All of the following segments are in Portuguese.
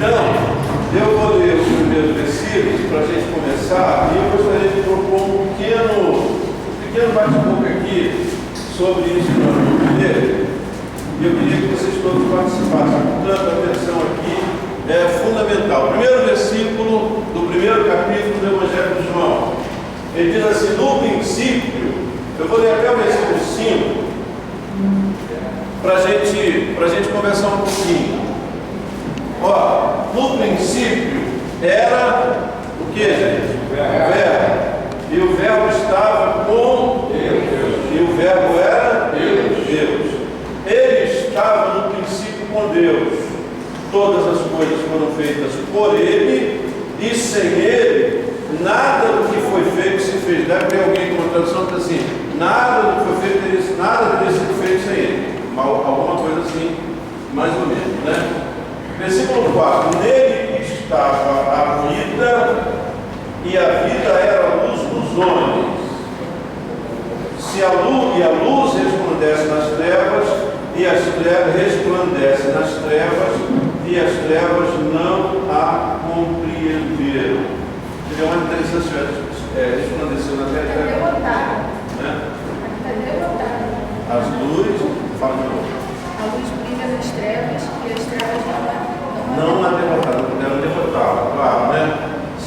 Então, eu vou ler os primeiros versículos para a gente começar, e eu gostaria de propor um pequeno bate-boca aqui sobre isso que nós vamos ler. E eu queria que vocês todos participassem. Portanto, a atenção aqui é fundamental. O primeiro versículo do primeiro capítulo do Evangelho de João. Ele diz assim: no princípio, eu vou ler até o versículo 5, para a gente conversar um pouquinho. Ó, no princípio era o que, gente? O Verbo. E o Verbo estava com Deus. E o Verbo era Deus. Ele estava no princípio com Deus. Todas as coisas foram feitas por Ele, e sem Ele, nada do que foi feito se fez. Deve ter alguém com uma tradução que diz assim: nada do que foi feito, nada teria sido feito sem Ele. Alguma coisa assim, mais ou menos, né? Versículo 4: nele estava a vida, e a vida era a luz dos homens. E a luz resplandece nas trevas, e as trevas resplandecem nas trevas, e as trevas não a compreenderam. Seria mais interessante resplandecer na terra. Né? As luzes, fala de novo. A luz brilha nas trevas, e as trevas não a derrotaram, não puderam derrotá-la, claro, né?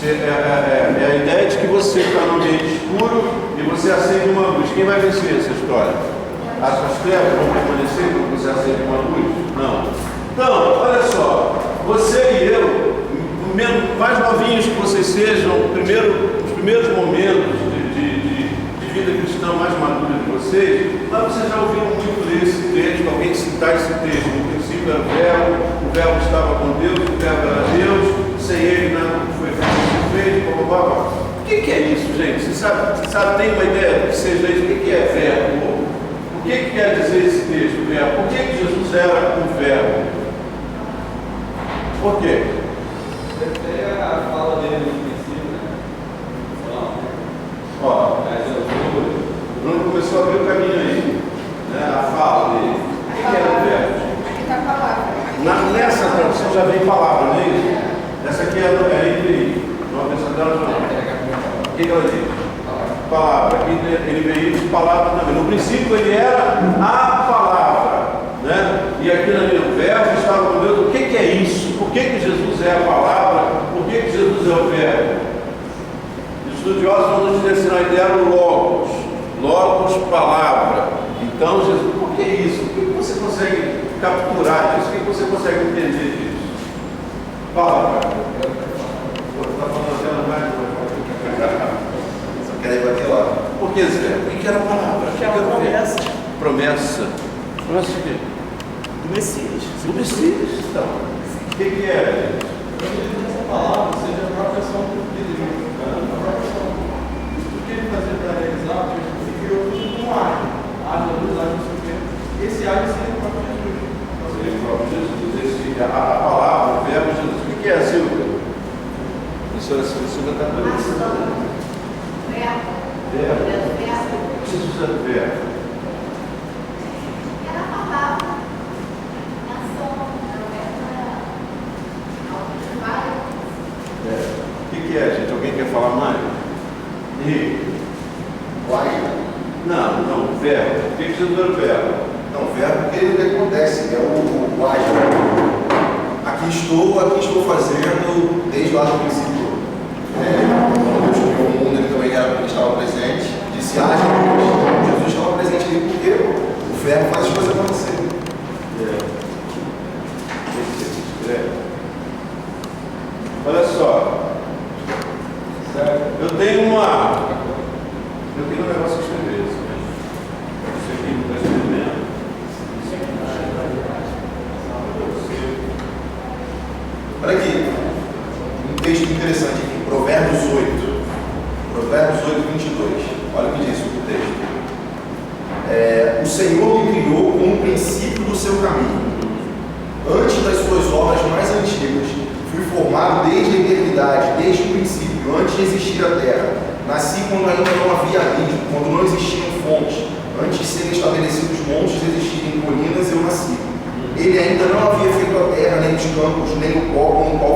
É a ideia de que você está no ambiente escuro e você acende uma luz. Quem vai vencer essa história? As trevas vão permanecer quando você acende uma luz? Não. Então, olha só, você e eu, mais novinhos que vocês sejam, os primeiros momentos de vida cristã mais madura de vocês, mas vocês já ouviram muito ler esse texto, alguém citar esse texto. No princípio era o Verbo estava com Deus, o Verbo era Deus, sem Ele nada foi feito, blá, blá, blá. O que é isso, gente? Você sabe, tem uma ideia do que seja isso? O que é Verbo? O que quer dizer esse texto, Verbo? Por que Jesus era o Verbo? Por quê? Você a fala dele no princípio, né? Ó, o Bruno começou a abrir o caminho aí, né? A fala dele. O que era o Verbo? Aqui está a palavra. Nessa tradução já vem palavra, não é isso? Essa aqui é NVI. Não, essa dela não. O que ela diz? Palavra. Aqui NVI diz palavra também. No princípio ele era a palavra, né? E aqui na minha, o Verbo estava com Deus. O que é isso? Por que Jesus é a palavra? Por que Jesus é o Verbo? Os estudiosos vão nos dizer assim: a ideia era o Logos, palavra. Então, Jesus, por que isso? O que você consegue capturar disso? O que você consegue entender disso? Fala, cara. Está falando até mais. Só quero ir bater lá. Por que, Zé? O que era a palavra? Que é uma promessa. Promessa. Promessa de quê? Do Messias. Do Messias. Então, o que é? Essa palavra seja a própria ação de Deus, a própria ação. O que ele fazia para realizar, ele criou tudo um ágio. Ágio, luz, ágio, não sei o quê. Esse ágio seria o próprio Jesus. Seria o próprio Jesus. A palavra, o Verbo Jesus. O que é, Silvia? A senhora Silvia está doendo. Verbo. Jesus é o Verbo. O que é, gente? Alguém quer falar mais? E? Não, Verbo. O que Jesus é o Verbo? Não, o verbo porque ele acontece, é o ágil. Aqui estou fazendo desde lá do princípio. Quando Deus criou o mundo, ele estava presente, disse haja luz. Jesus estava presente ali porque o verbo faz as coisas acontecerem. Olha só. Eu tenho um negócio que escrever. Isso aqui não está escrevendo. Olha aqui, um texto interessante aqui, Provérbios 8. Provérbios 8, 22. Olha o que diz o texto. O Senhor me criou com o princípio do seu caminho. Antes das suas obras mais antigas, fui formado desde a eternidade, desde o princípio, antes de existir a terra. Nasci quando ainda não havia abismo, quando não existiam fontes. Antes de serem estabelecidos montes e existirem colinas, eu nasci. Ele ainda não havia feito a terra, nem os campos, nem o pó com o qual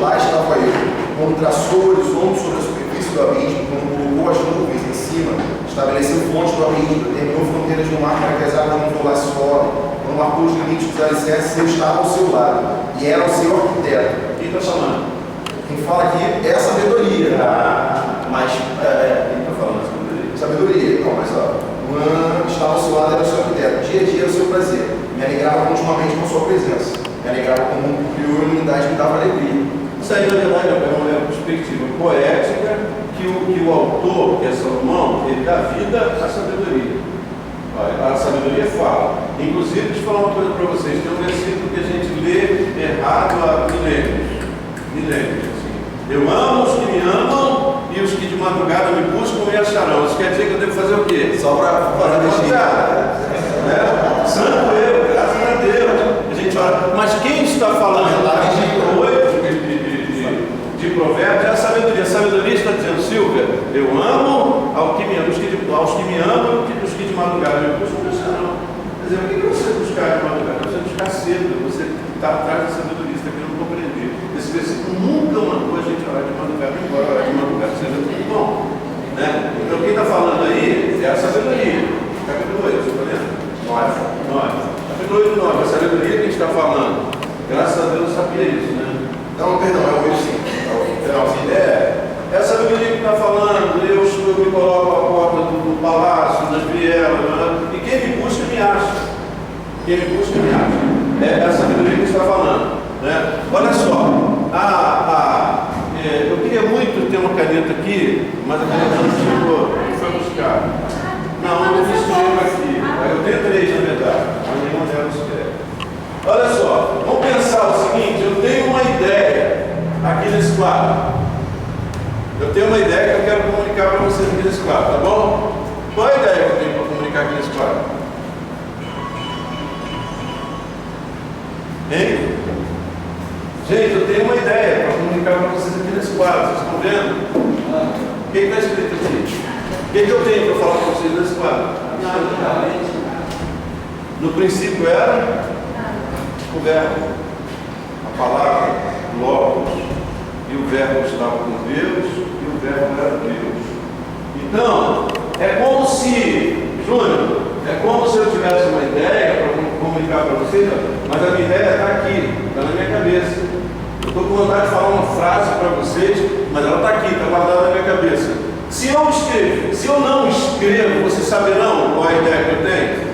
lá estava eu, quando traçou o horizonte sobre a superfície do abismo, quando colocou as nuvens em cima, estabeleceu fontes do abismo, determinou fronteiras do mar para que as águas não volassem fora, quando marcou os limites dos alicerces, eu estava ao seu lado, e era o seu arquiteto. Quem está falando? Quem fala aqui é a sabedoria, mas Quem está falando sabedoria? sabedoria, não, mas ó, estava ao seu lado, era o seu arquiteto, dia a dia era o seu prazer, me alegrava continuamente com a sua presença, me alegrava com o mundo que criou e a unidade me dava alegria. Isso aí, na verdade, é uma perspectiva poética que o autor, que é Salomão, ele dá vida à sabedoria. A sabedoria fala. Inclusive, deixa eu falar uma coisa para vocês. Tem um versículo que a gente lê errado há milênios. Assim. Eu amo os que me amam e os que de madrugada me buscam me acharão. Isso quer dizer que eu devo fazer o quê? Só para fazer Santo eu, graças a Deus. A gente fala, mas quem está falando lá de Provérbios é a sabedoria. A sabedoria está dizendo, Silvia, eu amo aos que me amam, os que de madrugada me buscam me acharão. Quer dizer, o que você buscar de madrugada? Você buscar cedo, você está atrás da sabedoria, você está querendo compreender. Esse versículo nunca mandou a gente orar de madrugada, embora orar de madrugada seja tudo bom. Né? Então quem está falando aí é a sabedoria. Capítulo 8, você está vendo? 9. Capítulo 8, 9. A sabedoria que a gente está falando. Graças a Deus eu sabia isso, né? Não, perdão, é o 8 sim. É a sabedoria que está falando. Eu me coloco à porta do palácio, das vielas, né? E quem me busca me acha. Quem me busca me acha. É a sabedoria que está falando. Né? Olha só. Eu queria muito ter uma caneta aqui, mas a caneta não chegou. Quem foi buscar? Não, eu fiz dinheiro aqui. Eu tenho 3, na verdade, mas nenhuma delas quer. Olha só, vamos pensar o seguinte: eu tenho uma ideia aqui nesse quadro. Eu tenho uma ideia que eu quero comunicar para vocês aqui nesse quadro, tá bom? Qual é a ideia que eu tenho para comunicar aqui nesse quadro? Hein? Gente, eu tenho uma ideia para comunicar para vocês aqui nesse quadro. Vocês estão vendo? O que está escrito aqui? O que eu tenho para falar para vocês nesse quadro? No princípio era o verbo, a palavra, o logos, e o verbo estava com Deus, e o verbo era Deus. Então, é como se, Júnior, é como se eu tivesse uma ideia para comunicar para vocês, mas a minha ideia está aqui, está na minha cabeça. Eu estou com vontade de falar uma frase para vocês, mas ela está aqui, está guardada na minha cabeça. Se eu não escrevo, vocês saberão qual é a ideia que eu tenho?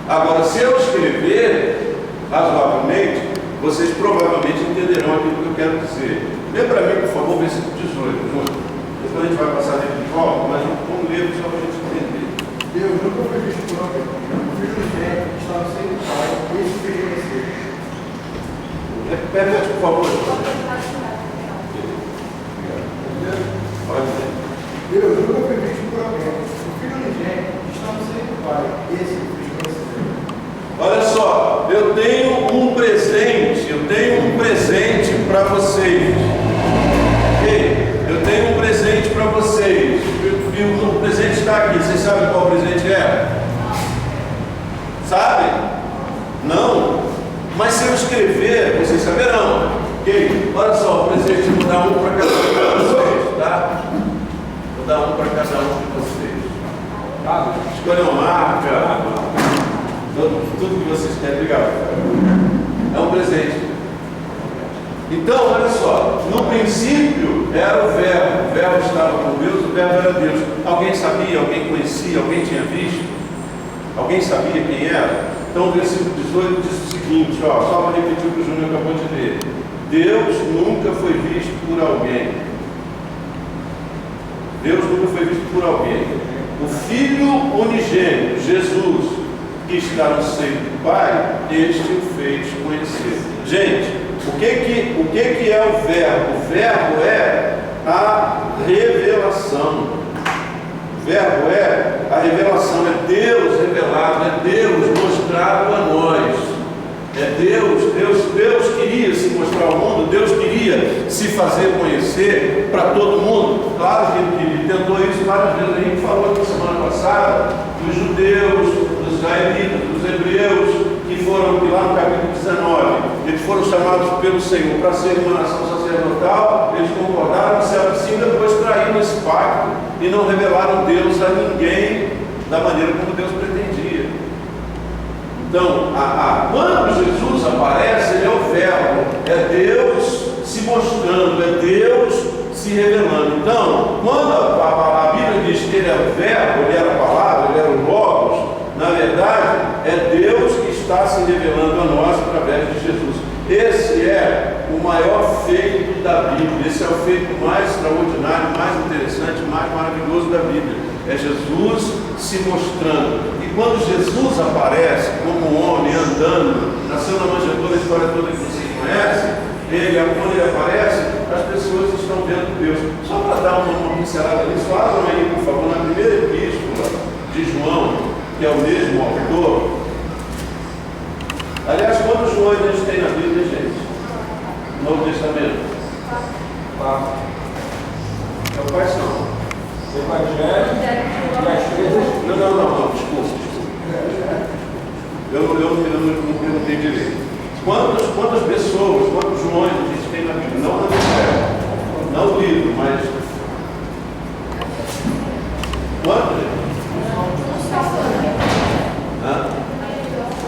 Agora, se eu escrever, razoavelmente, vocês provavelmente entenderão aquilo que eu quero dizer. Lê para mim, por favor, versículo 18, junto. Depois a gente vai passar dentro de volta, mas vamos ler só para a gente entender. Deus nunca foi visto por alguém. O filho do gênero que estava sem o pai, esse fez vencer. Repete, por favor. Pode ler. Deus nunca foi visto por alguém. O filho do gênero que estava sem o pai, esse fez vencer. Olha só, eu tenho um presente para vocês. Ok? Eu tenho um presente para vocês. O presente está aqui. Vocês sabem qual presente é? Sabem? Não? Mas se eu escrever, vocês saberão. Ok? Olha só, o presente, eu vou dar um para cada um de vocês, tá? Vou dar um para cada um de vocês. Escolha uma marca. Tudo que vocês querem. Obrigado. É um presente. Então, olha só, no princípio era o verbo estava com Deus, o verbo era Deus. Alguém sabia, alguém conhecia, alguém tinha visto? Alguém sabia quem era? Então o versículo 18 diz o seguinte, ó, só para repetir o que o Júnior acabou de ler. Deus nunca foi visto por alguém. Deus nunca foi visto por alguém. O Filho unigênito, Jesus, que está no seio do Pai, este o fez conhecer. Gente, o que é o verbo? O verbo é a revelação. O verbo é a revelação, é Deus revelado, é Deus mostrado a nós. É Deus queria se mostrar ao mundo, Deus queria se fazer conhecer para todo mundo. Claro que ele tentou isso várias vezes. A gente falou aqui semana passada dos judeus, dos israelitas, dos hebreus, que foram lá no capítulo 19. eles foram chamados pelo Senhor para serem uma nação sacerdotal, eles concordaram, disseram sim, depois traíram esse pacto e não revelaram Deus a ninguém da maneira como Deus pretendia. Então, quando Jesus aparece, ele é o Verbo, é Deus se mostrando, é Deus se revelando. Então, quando a Bíblia diz que ele é o Verbo, ele era a palavra, ele era o Logos, na verdade, é Deus que está se revelando a nós através de Jesus. Esse é o maior feito da Bíblia, esse é o feito mais extraordinário, mais interessante, mais maravilhoso da Bíblia. É Jesus se mostrando. E quando Jesus aparece como um homem andando, nasceu na manjedoura, a história toda que vocês conhecem, quando ele aparece, as pessoas estão vendo Deus. Só para dar uma pincelada nisso, abram aí, por favor, na primeira epístola de João, que é o mesmo autor. Aliás, quantos Joões a gente tem na Bíblia, gente? No Novo Testamento? É o quais são? Evangelho e as três. Não, desculpa. Eu não perguntei direito. Quantas pessoas, quantos Joões a gente tem na Bíblia? Não na Bíblia, não o livro, mas quantos?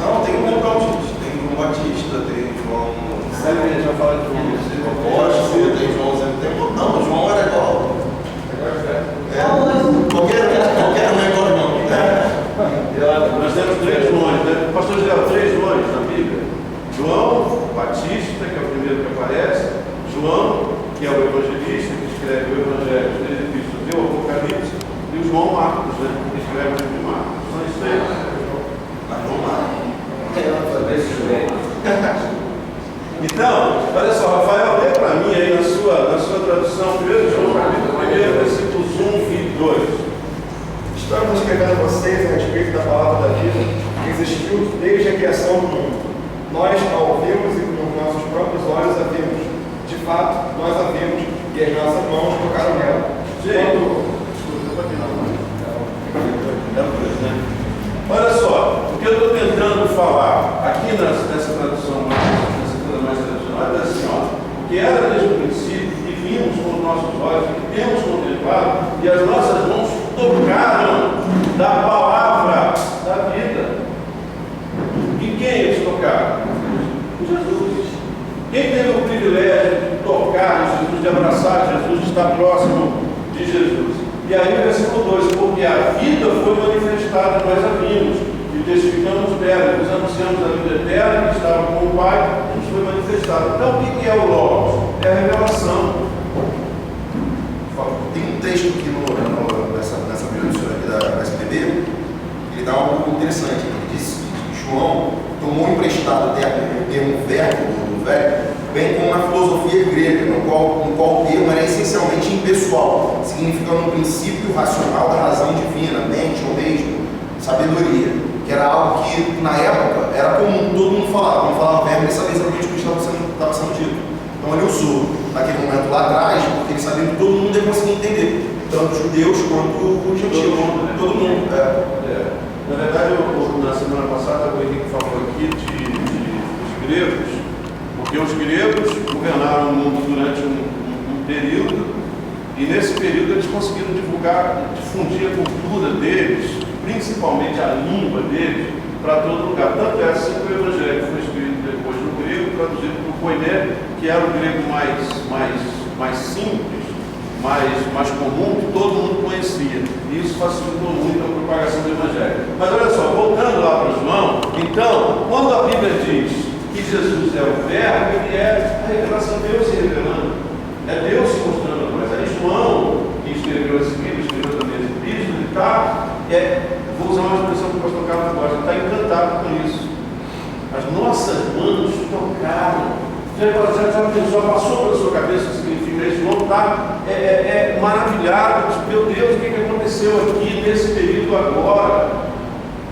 Não, tem um montão, gente. Tem João Batista, tem João. Sabe que a gente vai falar de João? Apóstolo, tem João Zé. Tem um montão, João era igual. Qualquer um é igual, não. Nós temos 3 Joões, né? O pastor Geraldo, 3 Joões na Bíblia. João Batista, que é o primeiro que aparece, João, que é o evangelista, que escreve o Evangelho, os 3 epístolas e o Apocalipse, e o João Marcos, né? Que escreve o livro de Marcos. São esses 3. Então, olha só, Rafael, lê para mim aí na sua tradução, 1 João capítulo 1, versículos 1 e 2. Estamos escrevendo a vocês a respeito da palavra da vida que existiu desde a criação do mundo. Nós a ouvimos e com nossos próprios olhos a vimos. De fato, nós a vimos e as nossas mãos tocaram nela. Olha só, o que eu estou tentando falar aqui nessa tradução mais tradicional é assim, ó, o que era desde o princípio, que vimos com os nossos olhos, que temos contemplado, e as nossas mãos tocaram da palavra da vida. E quem eles tocaram? Jesus. Quem teve o privilégio de tocar em Jesus, de abraçar Jesus, de estar próximo de Jesus? E aí o versículo 2, porque a vida foi manifestada, nós a vimos, e testificamos dela, nos anunciamos a vida eterna, que estava com o Pai, nos foi manifestada. Então o que é o Logos? É a revelação. Tem um texto aqui nessa tradução aqui da SPB, ele dá algo interessante. Ele diz que João tomou emprestado o termo verbo do velho, bem como na filosofia grega, no qual o termo era essencialmente impessoal, significando um princípio racional da razão divina, mente ou mesmo sabedoria, que era algo que na época era comum, todo mundo falava. Quando falava verbo, ele sabia exatamente o que estava sendo dito. Então ele usou naquele momento lá atrás, porque ele sabia que todo mundo ia conseguir entender, tanto os judeus quanto os gentios. Todo mundo. Na verdade, na semana passada, o Henrique falou aqui dos gregos, porque os gregos governaram o mundo durante um período, e nesse período eles conseguiram difundir a cultura deles, principalmente a língua deles, para todo lugar. Tanto é assim que o Evangelho foi escrito depois no grego, traduzido para o koiné, que era o grego mais simples, mais comum, que todo mundo conhecia. E isso facilitou muito a propagação do Evangelho. Mas olha só, voltando lá para João, então, quando a Bíblia diz que Jesus é o Verbo, ele é a revelação de Deus se revelando. É Deus se mostrando a nós. Aí João, que escreveu esse livro, escreveu também esse livro, ele está, vou usar uma expressão que o pastor Carlos gosta, ele está encantado com isso. As nossas mãos tocaram. Já passou pela sua cabeça o que significa isso? João está maravilhado. Meu Deus, o que aconteceu aqui nesse período agora?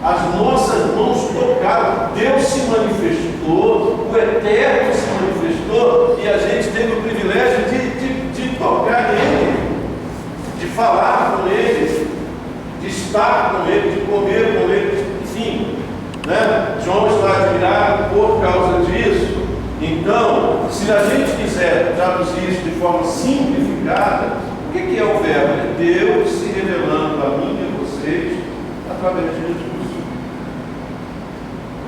As nossas mãos tocaram, Deus se manifestou, o Eterno se manifestou, e a gente teve o privilégio de tocar nele, de falar com ele, de estar com ele, de comer com ele, enfim, né? João está admirado por causa disso. se a gente quiser traduzir isso de forma simplificada, o que é o verbo? É Deus se revelando a mim e a vocês através de Jesus.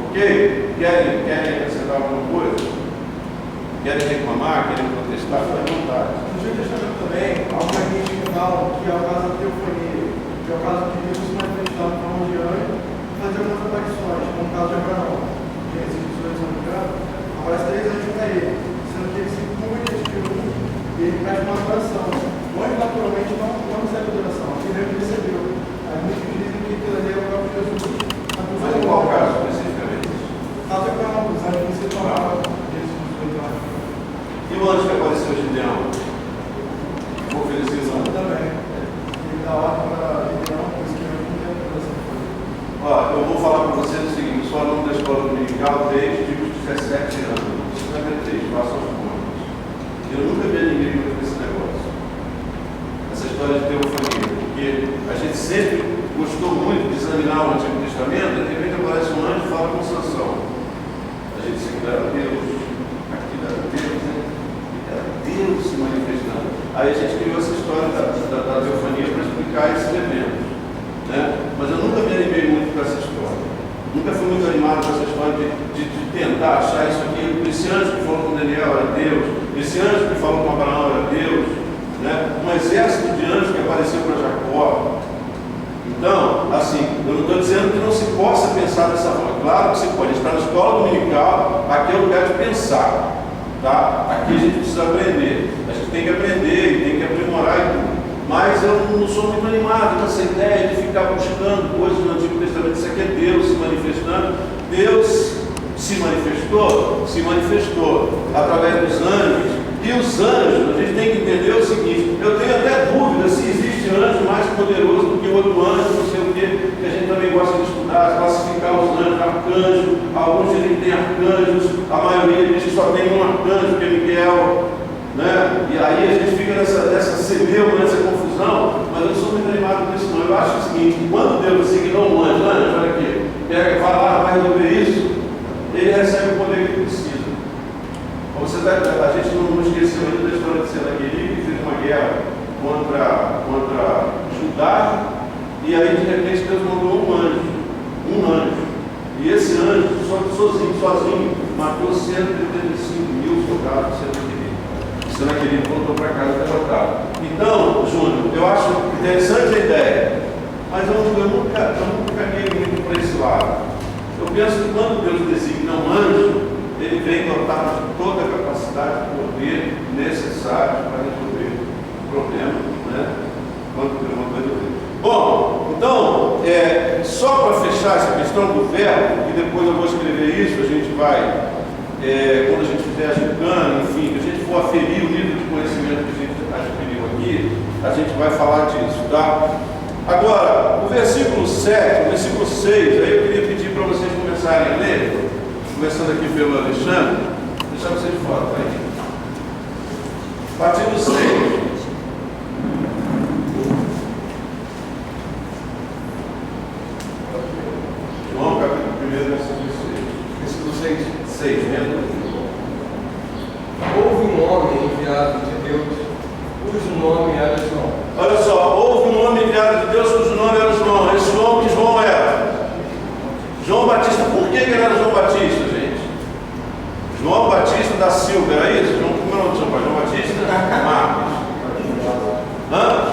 Ok? Querem acrescentar alguma coisa? Querem reclamar? Querem protestar? Fique à vontade. No Antigo Testamento também, algumas gente que falam que é o caso da teofonia, que é o caso que Deus se manifestava em forma de anjo e fazia algumas aparições, como o caso de Abraão. Gênesis 18, se não me engano, aparece 3 anjos para ele, sendo que ele se comunica de um e ele presta uma adoração. O anjo naturalmente não recebe adoração, ele recebeu. Aí muitos dizem que aquilo ali é o próprio Jesus. Mas em qual caso especificamente? Caso de Abraão, os anjos que se tomavam. E o anjo que apareceu de Gideão? Ofereceu não. Também. Ele dá ordem para Gideão, pois que não tem adoração. Ó, eu vou falar para vocês o seguinte: sou aluno da escola dominical desde os 17 anos. 53, faço as contas. Eu nunca vi ninguém com esse negócio. Essa história de teofonia. Porque a gente sempre gostou muito de examinar o Antigo Testamento, de repente aparece um anjo e fala com Sansão. A gente se era Deus. Aquilo era Deus, né? Era Deus se manifestando. Aí a gente criou essa história da teofania para explicar esses eventos. Né? Mas eu nunca me animei muito com essa história. Nunca fui muito animado com essa história de tentar achar isso aqui. Esse anjo que falou com Daniel era Deus. Esse anjo que falou com Abraão era Deus. Né? Um exército de anjos que apareceu para Jacó. Então, assim, eu não estou dizendo que não se possa pensar dessa forma. Claro que se pode. A gente está na escola dominical, aqui é o lugar de pensar. Tá? Aqui a gente precisa aprender. A gente tem que aprender e tem que aprimorar e tudo. Mas eu não sou muito animado com essa ideia de ficar buscando coisas no Antigo Testamento. Isso aqui é Deus se manifestando. Deus se manifestou através dos anjos. E os anjos, a gente tem que entender o seguinte: eu tenho até dúvida se existe anjo mais poderoso do que outro anjo, não sei o que a gente também gosta de estudar, classificar os anjos, arcanjos. Alguns dizem que tem arcanjos, a maioria diz que só tem um arcanjo, que é Miguel. Né? E aí a gente fica nessa celeuma, nessa confusão, mas eu não sou muito animado com isso não. Eu acho o seguinte: quando Deus designou um anjo, olha aqui, pega, vai lá, vai resolver isso, ele recebe o poder que ele precisa. A gente não esqueceu ainda da história de Senaqueribe, que fez uma guerra contra Judá, e aí de repente Deus mandou um anjo. E esse anjo, sozinho, matou 135 mil soldados de Senaqueribe. Senaqueribe voltou para casa derrotado. Então, Júnior, eu acho interessante a ideia, mas eu nunca caguei muito para esse lado. Eu penso que quando Deus designa um anjo, ele vem dotado de toda a capacidade de poder necessário para resolver o problema, né? Quando Deus vai resolver. Bom, então, só para fechar essa questão do verbo, e depois eu vou escrever isso, a gente vai, quando a gente fizer a gincana, enfim, que a gente for aferir o nível de conhecimento que a gente adquiriu aqui, a gente vai falar disso, tá? Agora, o versículo 7, o versículo 6, aí eu queria pedir para vocês começarem a ler. Começando aqui pelo Alexandre, deixar você de fora, tá aí. A partir do 6. João, capítulo 1, versículo 6. Versículo 6. 6, né? Houve um homem enviado de Deus, cujo nome era João. Olha só, houve um homem enviado de Deus cujo nome era João. Esse nome que João era João Batista. Por que ele era João Batista, gente? João Batista da Silva, era isso? Como é o nome do seu pai? João Batista? Marcos.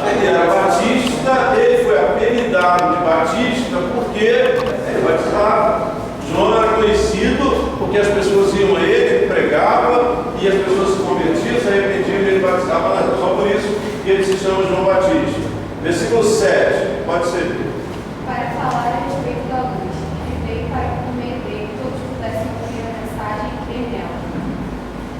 Ele era Batista, ele foi apelidado de Batista porque ele batizava. João era conhecido porque as pessoas iam a ele pregava, e as pessoas se convertiam, se arrependiam e ele batizava. Só por isso que ele se chama João Batista. Versículo 7, pode ser. Para falar a respeito da luz, que veio para que no meio dele todos pudessem ouvir a mensagem e crer nela.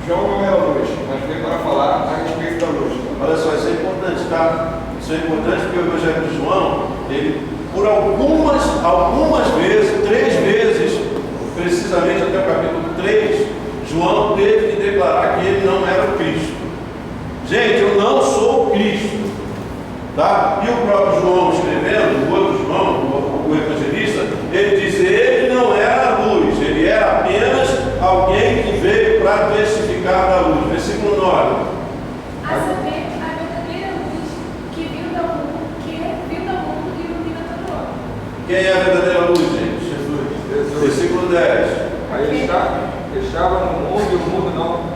João não é a luz, mas veio para falar a respeito da luz. Olha só, isso é importante, tá? Isso é importante porque o Evangelho de João, ele, por algumas vezes, 3 vezes, precisamente até o capítulo 3, João teve que declarar que ele não era o Cristo. Gente, eu não sou o Cristo. Tá? E o próprio João escrevendo, o outro João, o evangelista, ele diz: ele não era a luz, ele era apenas alguém que veio para testificar chegar da luz. Versículo 9. A saber, a verdadeira luz que viu do mundo e ilumina todo homem. Quem é a verdadeira luz, gente? Jesus. Versículo 10. Aí estava no mundo e o mundo não.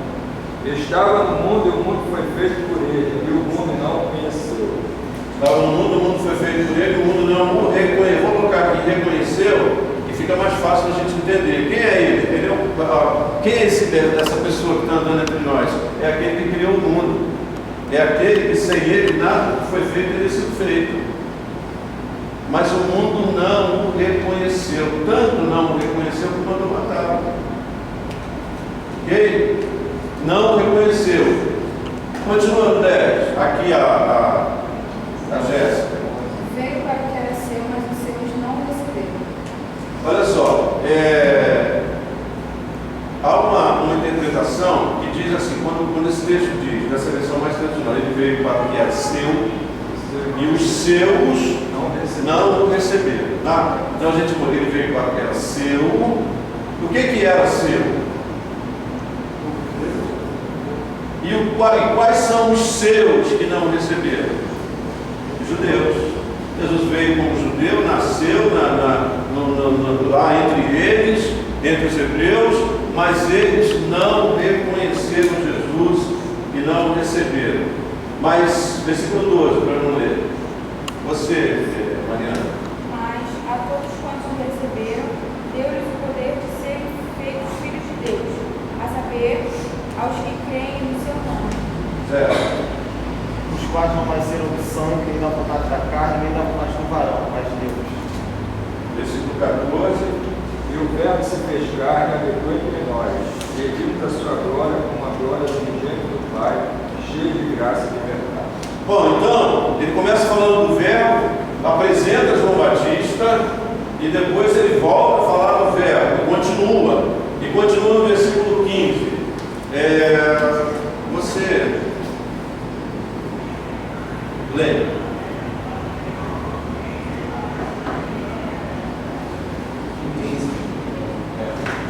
Estava no mundo e o mundo foi feito por ele, e o mundo não o conheceu. Estava no mundo, o mundo foi feito por ele, o mundo não o reconheceu. Vou colocar aqui, reconheceu, e fica mais fácil a gente entender. Quem é ele? Quem é essa pessoa que está andando entre nós? É aquele que criou o mundo. É aquele que sem ele nada que foi feito teria sido feito. Mas o mundo não o reconheceu. Tanto não o reconheceu que mandou matar. Ok? Não o reconheceu. Continuando 10. Aqui a Jéssica. Veio para o que era seu, mas os seus não o receberam. Olha só, há uma interpretação que diz assim, quando esse texto diz, nessa versão mais tradicional, ele veio para o que era seu e os seus não o receberam. Tá? Então ele veio para o que era seu. O que era seu? E quais são os seus que não receberam? Os judeus. Jesus veio como judeu, nasceu lá entre eles, entre os hebreus, mas eles não reconheceram Jesus e não o receberam. Mas, versículo 12, para não ler. Você, Mariana. Mas a todos quantos o receberam, deu-lhes o poder de serem feitos filhos de Deus, a saber, aos que creem no seu nome. Certo. Os quais não nasceram do sangue, nem da vontade da carne, nem da vontade do varão, mas de Deus. Versículo 14. E o Verbo se fez carne e habitou entre nós, e vimos a sua glória como a glória do unigênito do Pai, cheio de graça e de verdade. Bom, então, ele começa falando do Verbo, apresenta João Batista, e depois ele volta a falar do Verbo, e continua no versículo 15. Você lembra?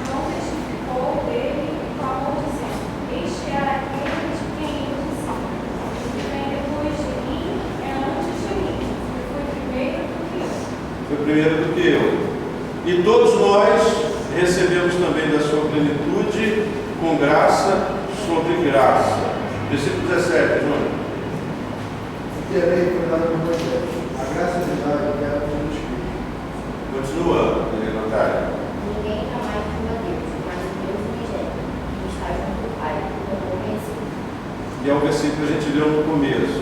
João testificou dele e falou dizendo: Este era aquele de quem eu disse: O que vem depois de mim é antes de mim, e foi primeiro do que eu. Foi primeiro do que eu. E todos nós recebemos também da sua plenitude, com graça sobre graça. Versículo 17, João. Que a lei foi dada por Moisés. A graça de Deus era pelo Espírito. Continua, Natália. Ninguém jamais viu a Deus, mas o Deus unigênito, que está junto do Pai, o conhecido. E é um versículo que a gente leu no começo.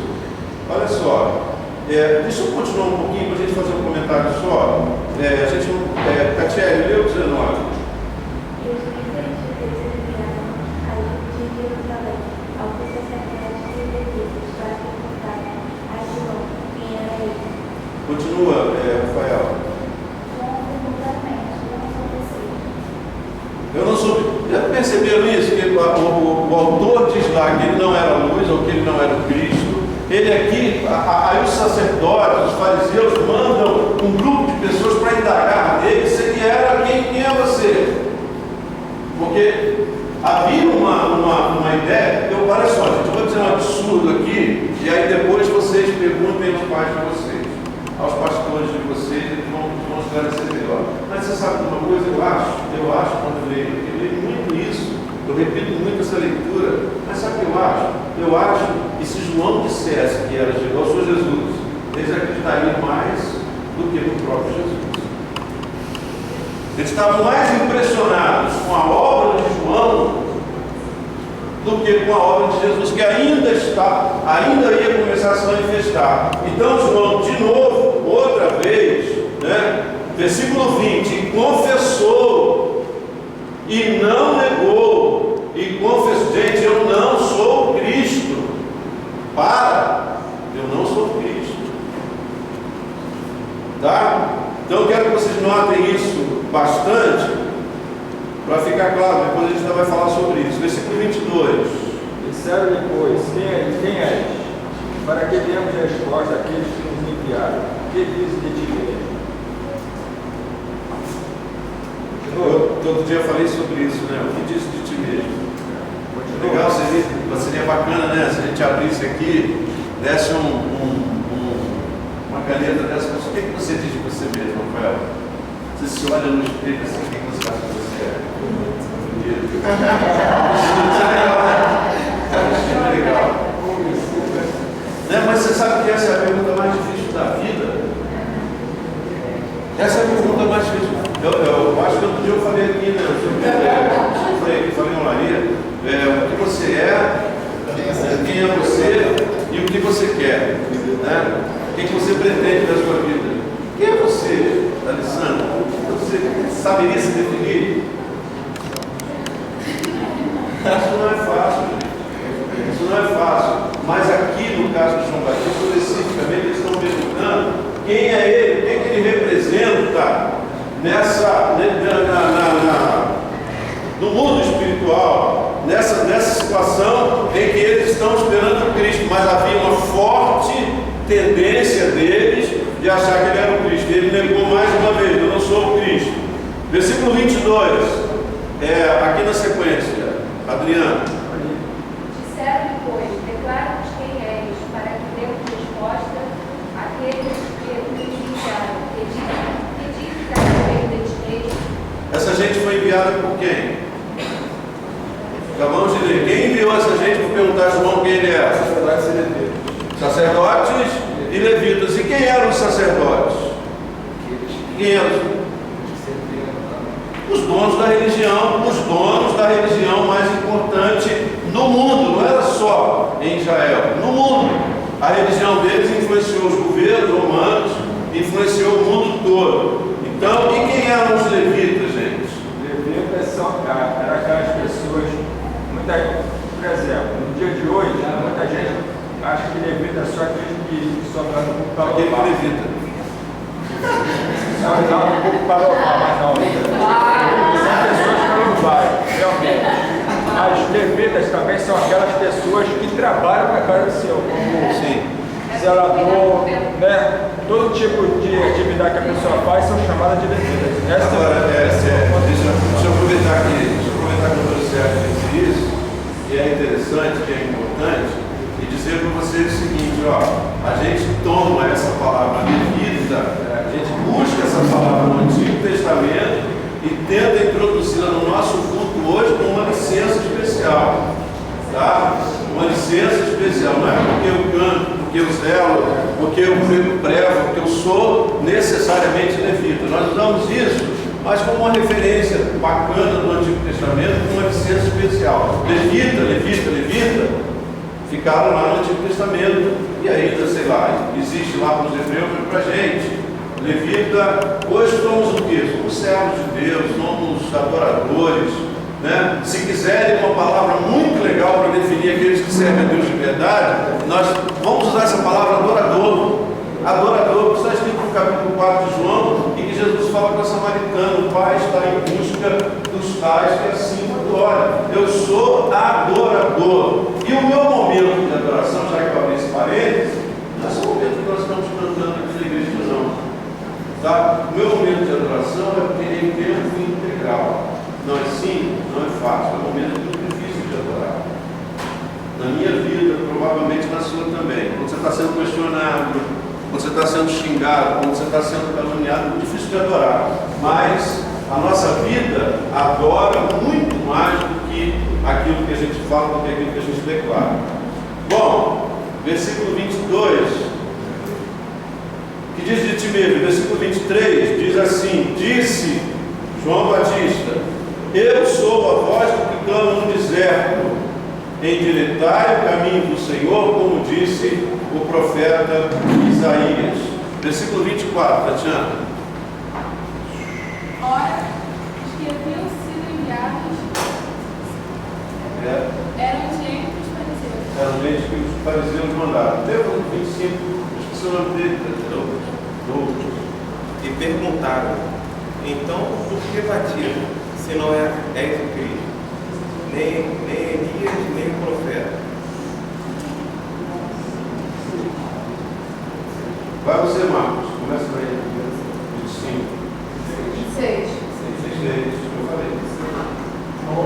Olha só, deixa eu continuar um pouquinho para a gente fazer um comentário só. Catiele, leu 19. E os líderes de Deus enviaram a de Jerusalém ao sacerdote e levitas para perguntarem a João quem era ele. Continua, Rafael. João completamente não aconteceu. Eu não sou. Já perceberam isso? Que o autor diz lá que ele não era luz ou que ele não era o Cristo. Ele aqui, aí os sacerdotes, os fariseus mandam um grupo de pessoas para indagar dele se ele era quem é você. Porque havia uma ideia. Olha só, gente, eu vou dizer um absurdo aqui, e aí depois vocês perguntem aos pais de vocês, aos pastores de vocês, eles vão esclarecer melhor. Mas você sabe uma coisa, eu acho quando eu leio muito isso, eu repito muito essa leitura, mas sabe o que eu acho? Eu acho que se João dissesse que era eu sou Jesus, eles acreditariam mais do que no próprio Jesus. Eles estavam mais impressionados com a obra de João do que com a obra de Jesus, que ainda ia começar a se manifestar. Então João, de novo, outra vez, versículo 20, e confessou, e não negou, e confessou, gente, eu não sou Cristo. Eu não sou Cristo. Tá? Então eu quero que vocês notem isso bastante, para ficar claro, depois a gente ainda vai falar sobre isso. Versículo 22. Disseram depois: quem és? Para que demos resposta àqueles que nos enviaram. O que diz de ti mesmo? Todo dia eu falei sobre isso, né? O que diz de ti mesmo? Continua. bacana, né? Se a gente abrisse aqui, desse uma caneta dessa, mas o que você diz de você mesmo, Rafael? Você se olha no espelho assim, o que você acha que você é? Isso é legal, né? Isso é legal. Né? Mas você sabe que essa é a pergunta mais difícil da vida? Essa é a pergunta mais difícil. Eu acho que outro dia eu falei aqui, né? Eu falei em Olaria, o que você é, quem é você e o que você quer, né? O que você pretende da sua vida? Quem é você, Alessandro? Você saberia se definir? Isso não é fácil, gente. Isso não é fácil. Mas aqui, no caso de João Batista, especificamente, eles estão perguntando quem é ele, o que ele representa no mundo espiritual, nessa situação em que eles estão esperando Cristo, mas havia uma forte tendência deles de achar que ele era o Cristo. Ele negou mais uma vez: eu não sou o Cristo. Versículo 22, aqui na sequência, Adriano. Disseram depois: declara-nos quem és, para que demos resposta àqueles que nos enviaram. Que diz a respeito de ti mesmo? Essa gente foi enviada por quem? Acabamos de ler. Quem enviou essa gente para perguntar a João quem ele era? Sacerdotes e levitas. E quem eram os sacerdotes? Quem eram? Os donos da religião mais importante no mundo. Não era só em Israel, no mundo. A religião deles influenciou os governos romanos, influenciou o mundo todo. Então, e quem eram os levitas, gente? Levitas eram aquelas pessoas, por exemplo, no dia de hoje, muita gente acha que levita é só aquele que só está no pouco para Aquele levita. Só dá um pouco para louvar, mas não. São pessoas que não vai, realmente. As levitas também são aquelas pessoas que trabalham na casa do Senhor, como zelador, né? Todo tipo de atividade que a pessoa faz são chamadas de levitas. Agora, deixa eu aproveitar que o Dr. Sérgio disse isso, que é interessante, que é importante, e dizer para vocês o seguinte: a gente toma essa palavra levita, a gente busca essa palavra no Antigo Testamento e tenta introduzi-la no nosso culto hoje com uma licença especial. Tá? Uma licença especial, não é porque eu canto, porque eu zelo, porque eu prevo, porque eu sou necessariamente levita. Nós usamos isso, mas como uma referência bacana do Antigo Testamento, com uma licença especial. Levita, ficaram lá no Antigo Testamento, e ainda, sei lá, existe lá para os hebreus e para a gente. Levita, hoje somos o quê? Somos servos de Deus, somos adoradores, né? Se quiserem uma palavra muito legal para definir aqueles que servem a Deus de verdade, nós vamos usar essa palavra adorador. Adorador, que está escrito no capítulo 4 de João, em que Jesus fala para o samaritano: o Pai está em busca dos tais que assim o adoram. Eu sou adorador. E o meu momento de adoração, já que eu abri esse parênteses, não é só o momento que nós estamos cantando aqui na igreja, não. Tá? O meu momento de adoração é porque ele tem um fim integral. Não é simples, não é fácil, é um momento muito difícil de adorar. Na minha vida, provavelmente na sua também. Quando você está sendo questionado, quando você está sendo xingado, quando você está sendo caluniado, é muito difícil de adorar. Mas a nossa vida adora muito mais do que aquilo que a gente fala, do que aquilo que a gente declara. Bom, versículo 22, que diz de ti mesmo, versículo 23, diz assim: disse João Batista: eu sou a voz do que clama no deserto, endireitai o caminho do Senhor, como disse o profeta Isaías. Versículo 24, Tatiana. Ora, os que haviam sido enviados eram de entre os fariseus. Eram gente que os fariseus mandaram. Versículo 25, esqueci o nome dele, e perguntaram: então por que batismo, se não és o Cristo, nem Elias, nem o profeta? Vai você, Marcos, começa aí, 25. 26. 26, eu falei. Não,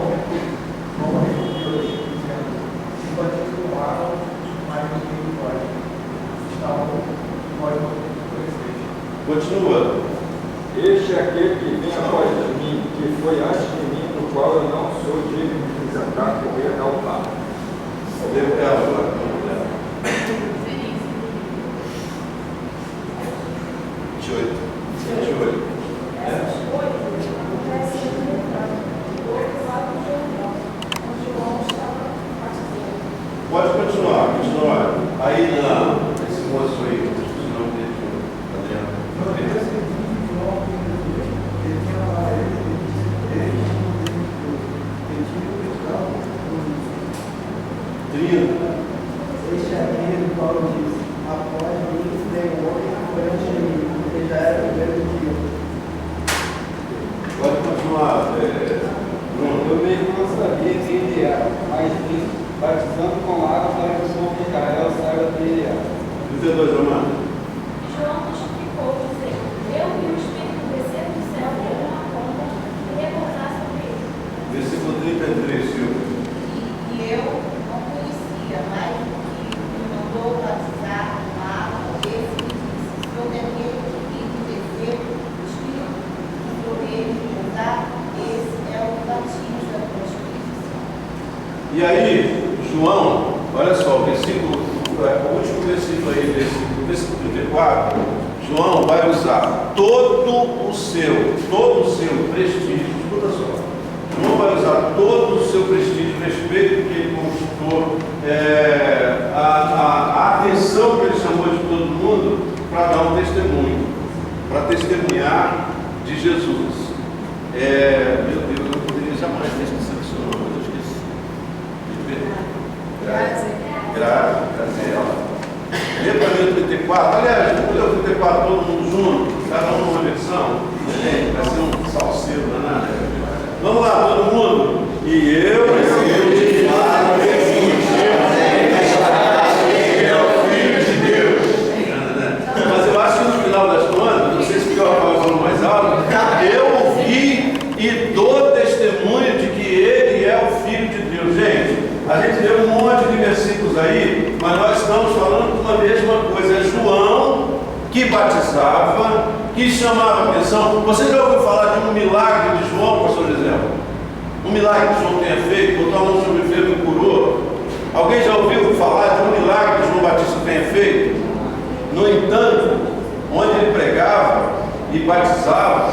Este é aquele que vem após de mim, que foi antes de mim, no qual eu não sou digno de sentar com ele ao lado. Devo ela agora, vamos ler. 28. 28. Essas coisas acontecem no Jordão, do outro lado do Jordão, onde João estava batizando. Pode continuar. Aí esse moço aí, o nome dele, Adriano. Este é aquele do qual diz: após mim vem um homem que foi antes de mim, porque já era primeiro do que eu. Pode continuar, Bruno. Eu mesmo não sabia quem ele era, mas vim batizando com água para que o povo de Israel saiba quem ele era. 32, Romano. João testificou, dizendo: eu vi o Espírito descer do céu como uma pomba e repousar sobre ele. Versículo 33, Silvio. E eu não conhecia, mas o que me mandou batizar com água, esse me disse: sobre aquele que descer o Espírito sobre ele repousar, esse é o batismo do Espírito Santo. E aí, João, olha só, o último versículo aí, versículo 34, João vai usar todo o seu prestígio, escuta só, João vai usar todo o seu prestígio, respeito que ele conquistou, a atenção que ele chamou de todo mundo para dar um testemunho, para testemunhar de Jesus. Meu Deus, eu poderia jamais ter esquecido o seu nome, mas eu esqueci. Graziela. Lê para mim o 34. Aliás, vamos ler o 34 todo mundo junto, cada um numa versão. Vai ser um salseiro danado. Vamos lá, todo mundo. E eu te falo que é o Filho de Deus. Mas eu acho que no final das contas, não sei se o Rafael falou mais alto, eu ouvi e dou testemunho de que ele é o Filho de Deus. Gente, a gente deu um monte de versículos aí, mas nós estamos falando de uma mesma coisa. É João que batizava, que chamava a atenção. Você já ouviu falar de um milagre de João, pastor José? Um milagre que João tenha feito, botou a mão sobre o enfermo e curou? Alguém já ouviu falar de um milagre que João Batista tenha feito? No entanto, onde ele pregava e batizava,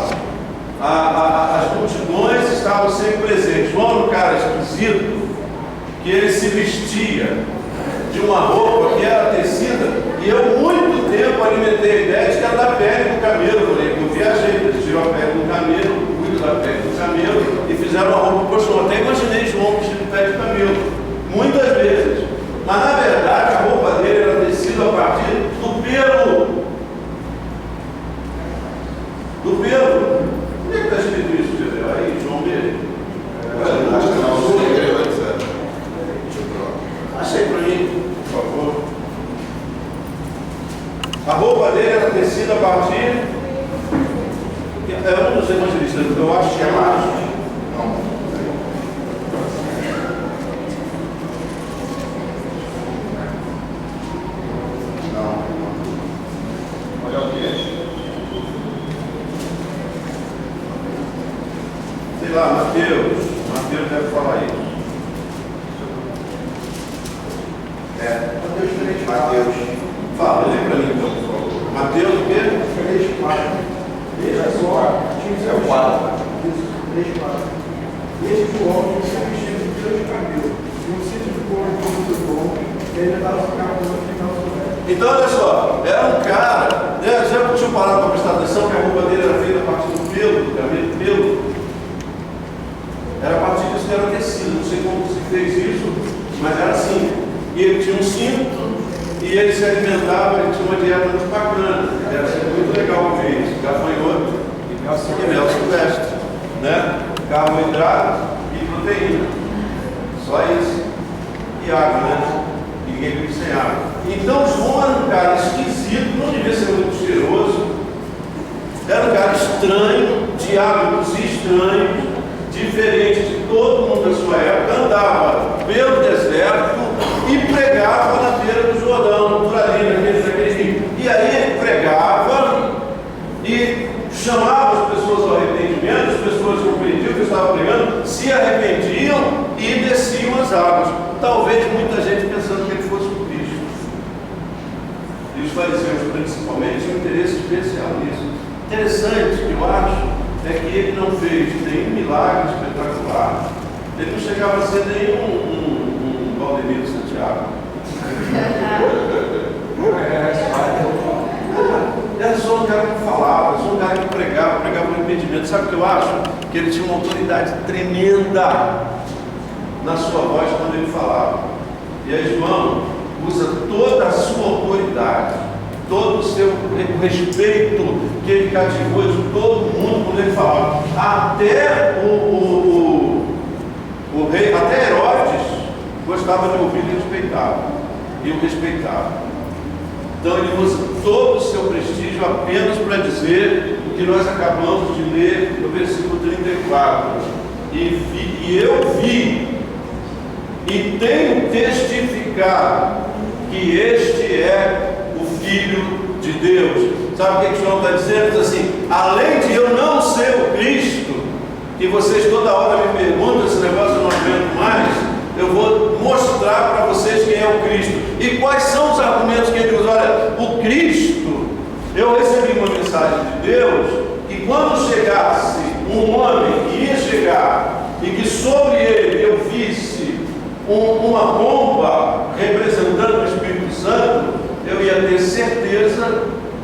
as multidões estavam sempre presentes. João era um cara esquisito, que ele se vestia de uma roupa que era tecida, e eu muito tempo alimentei a ideia de que era da pele do camelo. Eu viajei, eles tiram a pele do camelo, cuido da pele do camelo e fizeram uma roupa por João. Até imaginei João vestido de pele de camelo, muitas vezes, mas na verdade a roupa dele era tecida a partir do pelo. Do pelo. Onde é que está escrito isso, José? Aí, João mesmo. Acho que não, você escreveu antes. Achei para mim, por favor. A roupa dele era tecida a partir. É um dos evangelistas, eu acho que é Marcos. Não. Olha o que? Sei lá, Mateus deve falar isso. Mateus 3, Mateus. Fala, lê para mim então, por favor. Mateus o quê? 3, 4. Veja só, É o 4. Isso, 3, 4. Este João tinha um vestido de pelo de camelo, e um cinto de couro muito bom, e ele estava ficando no final do velho. Então, olha só, era um cara, né, já tinha parado para prestar atenção que a roupa dele era feita a partir do pelo, do cabelo, pelo. Era a partir disso que era tecido, não sei como se fez isso, mas era assim. E ele tinha um cinto, e ele se alimentava, ele tinha uma dieta muito bacana. Era muito legal ver isso. Gafanhoto e mel silvestre, né? Carboidrato e proteína. Só isso. E água, né? Ninguém vive sem água. Então João era um cara esquisito, não devia ser muito cheiroso. Era um cara estranho, de hábitos estranhos, diferente de todo mundo da sua época. Andava pelo deserto e pregava na beira do Jordão, por ali, naquele rio. E aí ele pregava e chamava as pessoas nas águas. Talvez muita gente pensando que ele fosse o Cristo. E os fariseus, principalmente, tinham um interesse especial nisso. Interessante, que eu acho, é que ele não fez nenhum milagre espetacular. Ele não chegava a ser nem um Valdemiro Santiago. Era só um cara que falava, só um cara que pregava o impedimento. Sabe o que eu acho? Que ele tinha uma autoridade tremenda na sua voz quando ele falava. E aí João usa toda a sua autoridade, todo o seu respeito que ele cativou de todo mundo quando ele falava. Até o rei, até Herodes gostava de ouvir e respeitava. E o respeitava. Então ele usa todo o seu prestígio apenas para dizer o que nós acabamos de ler no versículo 34. E eu vi e tenho testificado que este é o Filho de Deus. Sabe o que João está dizendo? Diz assim: além de eu não ser o Cristo, que vocês toda hora me perguntam, esse negócio eu não aguento mais, eu vou mostrar para vocês quem é o Cristo. E quais são os argumentos que ele usa? Olha, o Cristo, eu recebi uma mensagem de Deus, que quando chegasse um homem que ia chegar, e que sobre ele eu visse uma bomba representando o Espírito Santo, eu ia ter certeza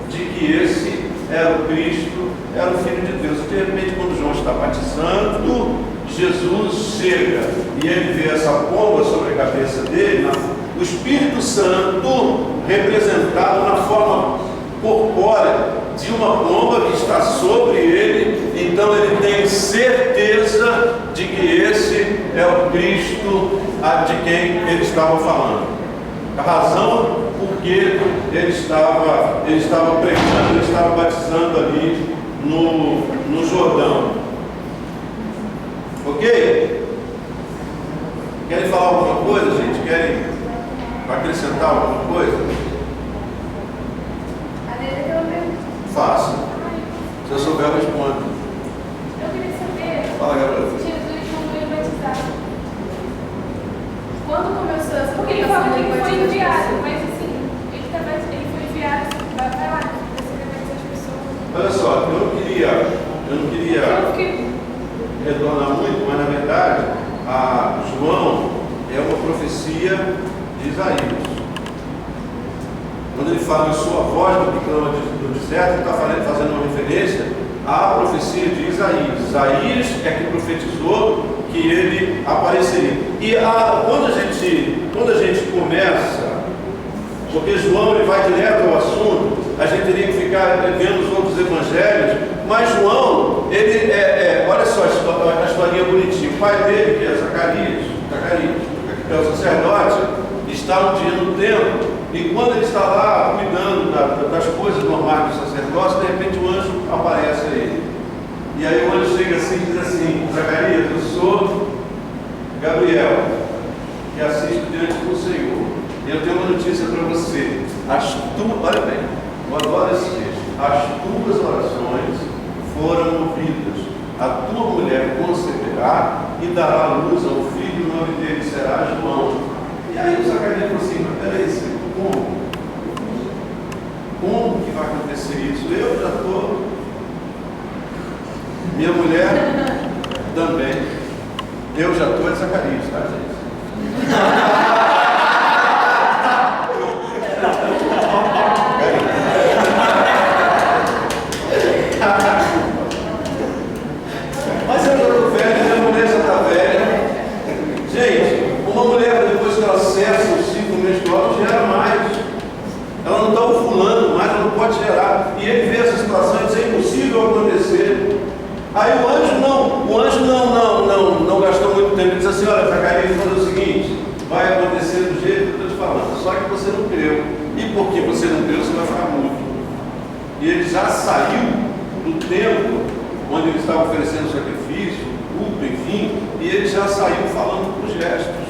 de que esse era o Cristo, era o Filho de Deus. De repente, quando João está batizando, Jesus chega e ele vê essa pomba sobre a cabeça dele, o Espírito Santo representado na forma corpórea de uma pomba que está sobre ele. Então ele tem certeza de que esse é o Cristo de quem ele estava falando. A razão por que ele estava pregando, ele estava batizando ali no Jordão. Ok? Querem falar alguma coisa, gente? Querem acrescentar alguma coisa? Faça. Se eu souber, eu respondo. Eu queria saber. Fala, Gabriel. Jesus não foi batizado. Quando começou essa... Porque ele falou que ele foi enviado, mas assim, ele foi enviado, vai lá, você vai batizar as pessoas. Olha só, eu não queria retornar muito, mas na verdade, João é uma profecia de Isaías. Quando ele fala, eu sou a voz do que clama do deserto, ele está fazendo uma referência à profecia de Isaías. Isaías é que profetizou que ele apareceria. E quando a gente começa, porque João ele vai direto ao assunto, a gente teria que ficar vendo os outros evangelhos, mas João, ele olha só a historinha bonitinha. O pai dele, que é Zacarias, que é o sacerdote, está um dia no templo, e quando ele está lá cuidando das coisas normais do sacerdócio, de repente o anjo aparece a ele. E aí o anjo chega assim e diz assim: Zacarias, eu sou Gabriel, que assisto diante do Senhor. E eu tenho uma notícia para você. Olha bem, eu adoro esse texto. As tuas orações foram ouvidas. A tua mulher conceberá e dará à luz ao filho, o nome dele será João. E aí o Zacarias falou assim: mas peraí, como que vai acontecer isso? Eu já estou. Minha mulher também. Eu já estou, é Zacarias, tá, gente? Mas eu já estou velho, minha mulher já está velha. Gente, uma mulher depois que ela cessa o ciclo menstrual gera mais. Ela não está ovulando mais, ela não pode gerar. E ele vê essa situação e diz: é impossível acontecer. Aí o anjo não gastou muito tempo. Ele diz assim: olha, Zacarias, vou fazer o seguinte, vai acontecer do jeito que eu estou te falando, só que você não creu. E porque você não creu, você vai ficar mudo. E ele já saiu do templo onde ele estava oferecendo sacrifício, culto, enfim, e ele já saiu falando por gestos.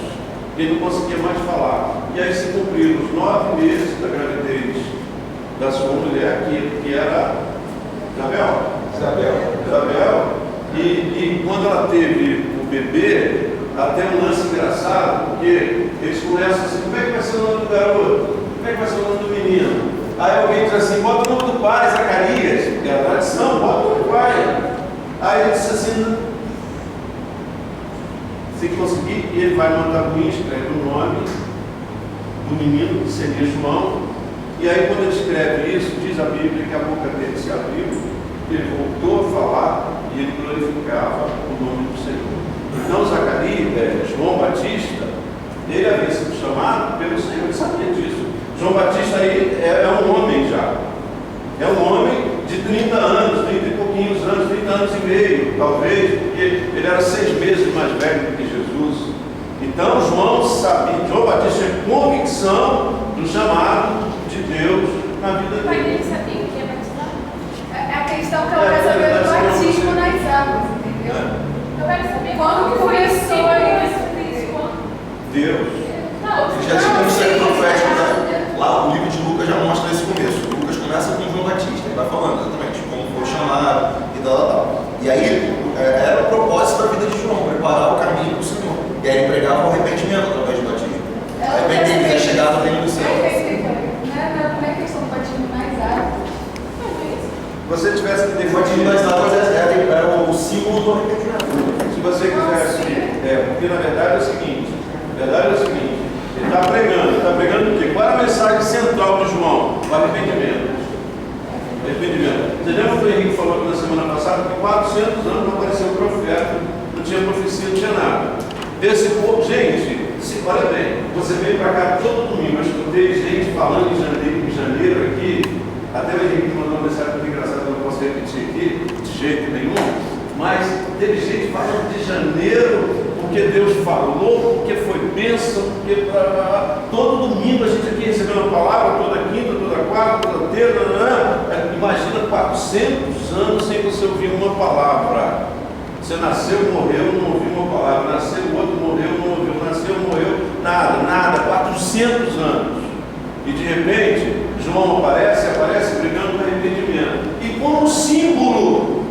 Ele não conseguia mais falar. E aí se cumpriram os 9 meses da gravidez da sua mulher, que era Isabel. E quando ela teve o bebê, até um lance engraçado, Porque eles começam assim, como é que vai ser o nome do garoto? Como é que vai ser o nome do menino? Aí alguém diz assim, bota o nome do pai, Zacarias, porque é a tradição, bota o nome do pai. Aí ele disse assim, se conseguir, ele vai mandar o escreve o nome do menino, que seria João. E aí quando ele escreve isso, diz a Bíblia que a boca dele se abriu, ele voltou a falar e ele glorificava o nome do Senhor. Então Zacarias, João Batista, ele havia sido chamado pelo Senhor, ele sabia disso. João Batista aí é um homem já. É um homem de 30 anos, 30 e pouquinhos anos, 30 anos e meio, talvez, porque ele era 6 meses mais velho do que Jesus. Então João sabia, João Batista tinha convicção do chamado de Deus na vida Mas dele. ele sabia que ia batizar? A questão que eu quero saber do batismo nas águas, entendeu? Eu quero saber quando que começou isso. Deus. Ele já tinha um século profético, né? Lá o livro de Lucas já mostra esse começo. Lucas começa com João Batista, ele vai falando exatamente como foi chamado e tal. E aí era o propósito da vida de João, preparar o caminho para o Senhor. E aí ele pregava o arrependimento através do batismo. Arrependimento é chegar ao reino do céu. Como é que questão do batismo nas águas? Se você tivesse que O batismo definir, das águas era o símbolo do arrependimento. se você quisesse, porque na verdade é o seguinte, ele está pregando o quê? Qual é a mensagem central de João? O arrependimento. Você lembra que o Henrique falou aqui na semana passada que 400 anos não apareceu profeta, não tinha profecia, não tinha nada. Esse povo, gente, olha bem, você veio para cá todo domingo, eu escutei gente falando em janeiro aqui, até o Henrique mandou uma mensagem muito engraçada, eu não posso repetir aqui, de jeito nenhum, mas teve gente falando de janeiro, porque Deus falou, porque foi bênção, porque todo domingo a gente aqui recebeu uma palavra, toda quinta, toda quarta, toda terça, imagina 400 anos sem você ouvir uma palavra. Você nasceu, morreu, não ouviu uma palavra, nasceu, o outro morreu, não ouviu, nasceu, morreu, nada, 400 anos. E de repente, João aparece brigando no arrependimento. E como símbolo,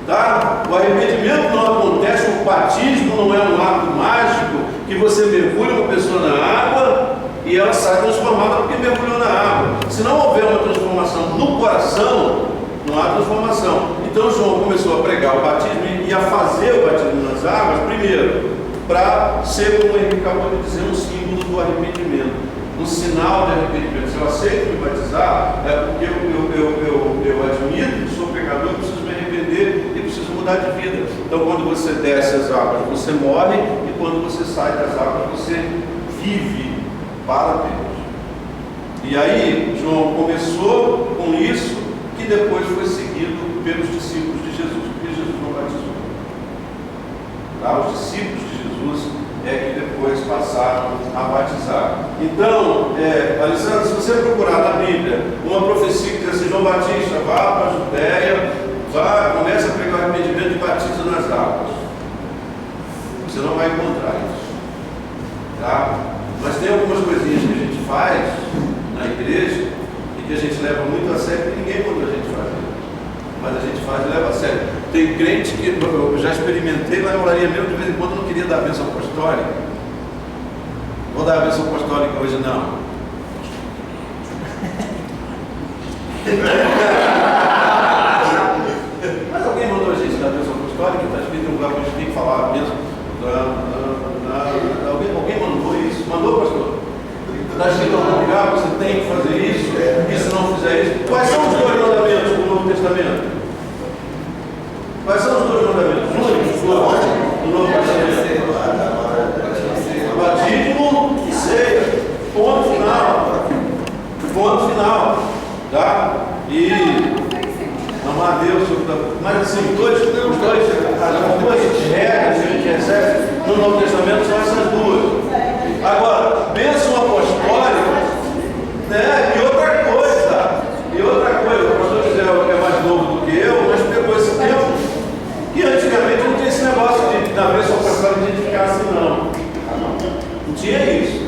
tá? O arrependimento não acontece, o batismo não é um ato mágico que você mergulha uma pessoa na água e ela sai transformada porque mergulhou na água. Se não houver uma transformação no coração, não há transformação. Então João começou a pregar o batismo e a fazer o batismo nas águas, primeiro, para ser, como o Henrique acabou de dizer, um símbolo do arrependimento, um sinal de arrependimento. Se eu aceito me batizar, é porque eu admito que sou pecador, preciso me arrepender e preciso mudar de vida. Então quando você desce as águas, você morre, e quando você sai das águas, você vive para Deus. E aí João começou com isso, que depois foi seguido pelos discípulos de Jesus, porque Jesus não batizou. Tá? Os discípulos de Jesus é que depois passaram a batizar. Então, Alessandro, se você procurar na Bíblia uma profecia que diz assim, João Batista, vá para a Judéia, começa a pregar o arrependimento e batiza nas águas. Você não vai encontrar isso. Tá? Mas tem algumas coisinhas que a gente faz na igreja e que a gente leva muito a sério, que ninguém mandou a gente fazer. Mas a gente faz e leva a sério. Tem crente que eu já experimentei na oraria mesmo, de vez em quando eu não queria dar a bênção apostólica. Vou dar a bênção apostólica hoje, não. Mas alguém mandou a gente dar a bênção apostólica, está escrito em um lugar onde a gente tem que falar a bênção. Alguém mandou isso? Mandou, pastor? Está escrito em algum lugar, você tem que fazer isso, e se não fizer isso. Quais são os 2 mandamentos do Novo Testamento? Quais são os 2 mandamentos? Do Novo Testamento. Batismo e ceia. Ponto final. Ponto final. Tá? E amar a Deus. Mas assim, as duas regras que a gente recebe no Novo Testamento são essas 2. Agora, bênção apostólica, né? E outra coisa, o pastor José é mais novo do que eu, mas pegou esse tempo, e antigamente não tinha esse negócio de dar bênção apostólica de identificar assim, não. Não tinha isso.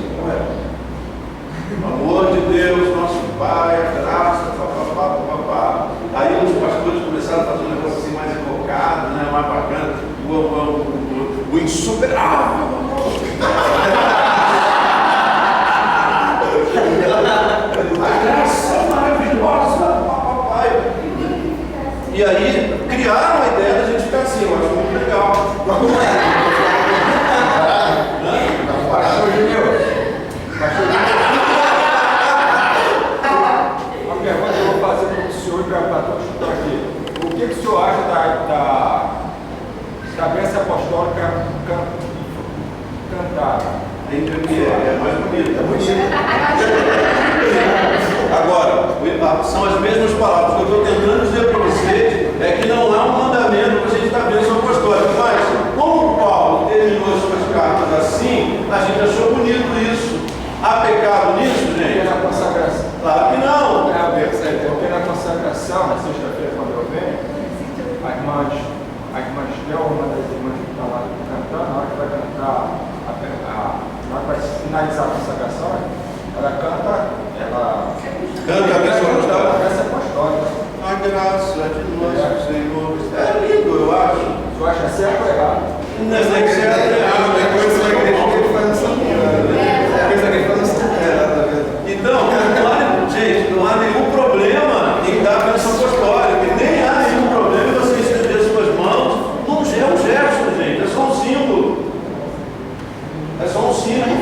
O amor de Deus, nosso Pai, a graça, papapá. Aí os pastores começaram a fazer um negócio assim mais invocado, né? Mais bacana, o insuperável. que é mais bonito. É bonito. Agora, são as mesmas palavras. O que eu estou tentando dizer para vocês é que não há um mandamento para a gente estar bênção apostólica. Mas, como Paulo terminou as suas cartas assim, a gente achou bonito isso. Há pecado nisso, gente? Na consagração. Claro que não. Porque na consagração, na sexta-feira, quando eu venho, a irmã Del, uma das irmãs que está lá cantando, na hora que vai cantar, na hora que vai finalizar a consagração, ela canta a bênção apostólica. A bênção apostólica. A graça de nosso Senhor. É lindo, eu acho. Tu acha certo ou errado? Não é certo ou errado. É coisa que ele faz essa Então, gente, não há nenhum problema em dar a bênção apostólica. E nem há nenhum problema em você estender suas mãos. Não é um gesto, gente. É só um símbolo. É só um símbolo.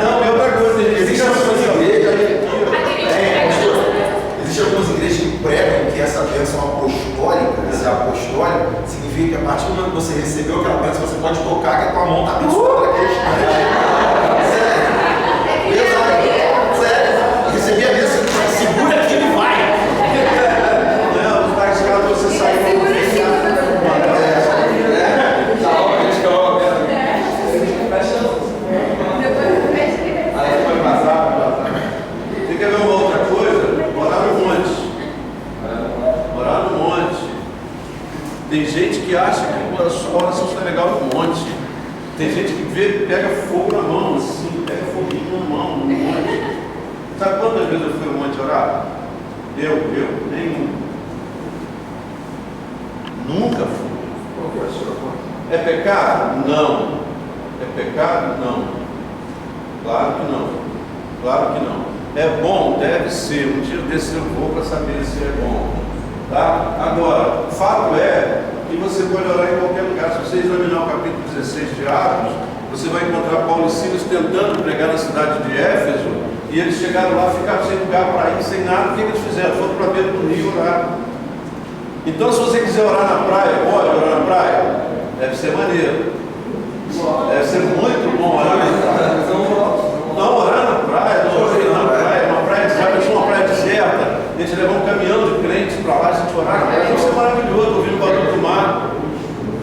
Não, é outra coisa. Existem algumas igrejas que pregam que essa bênção apostólica, essa apostólica, significa que a partir do momento que você recebeu aquela bênção, você pode tocar que a tua mão está abençoada naquele instante. Sério. Recebi a bênção, segura que ele vai. Não, está escado você sair para o Tem que haver uma outra coisa, morar no monte. Morar no monte. Tem gente que acha que a oração só é legal no monte. Tem gente que pega fogo na mão, assim, pega foguinho na mão, no monte. Sabe quantas vezes eu fui no monte orar? Nenhum. Nunca fui. É pecado? Não. É pecado? Não. Claro que não. Claro que não. É bom? Deve ser. Um dia desse eu vou para saber se é bom. Tá? Agora, o fato é que você pode orar em qualquer lugar. Se você examinar o capítulo 16 de Atos, você vai encontrar Paulo e Silas tentando pregar na cidade de Éfeso, e eles chegaram lá, ficaram sem lugar para ir, sem nada. O que eles fizeram? Foram para beira do rio orar. Então, se você quiser orar na praia, pode orar na praia? Deve ser maneiro. Deve ser muito bom orar na praia. Não, orar na praia, não orar na praia, uma praia deserta, uma praia deserta. A gente levou um caminhão de crentes para lá, a gente orar na praia, isso é maravilhoso, ouvindo o barulho do mar.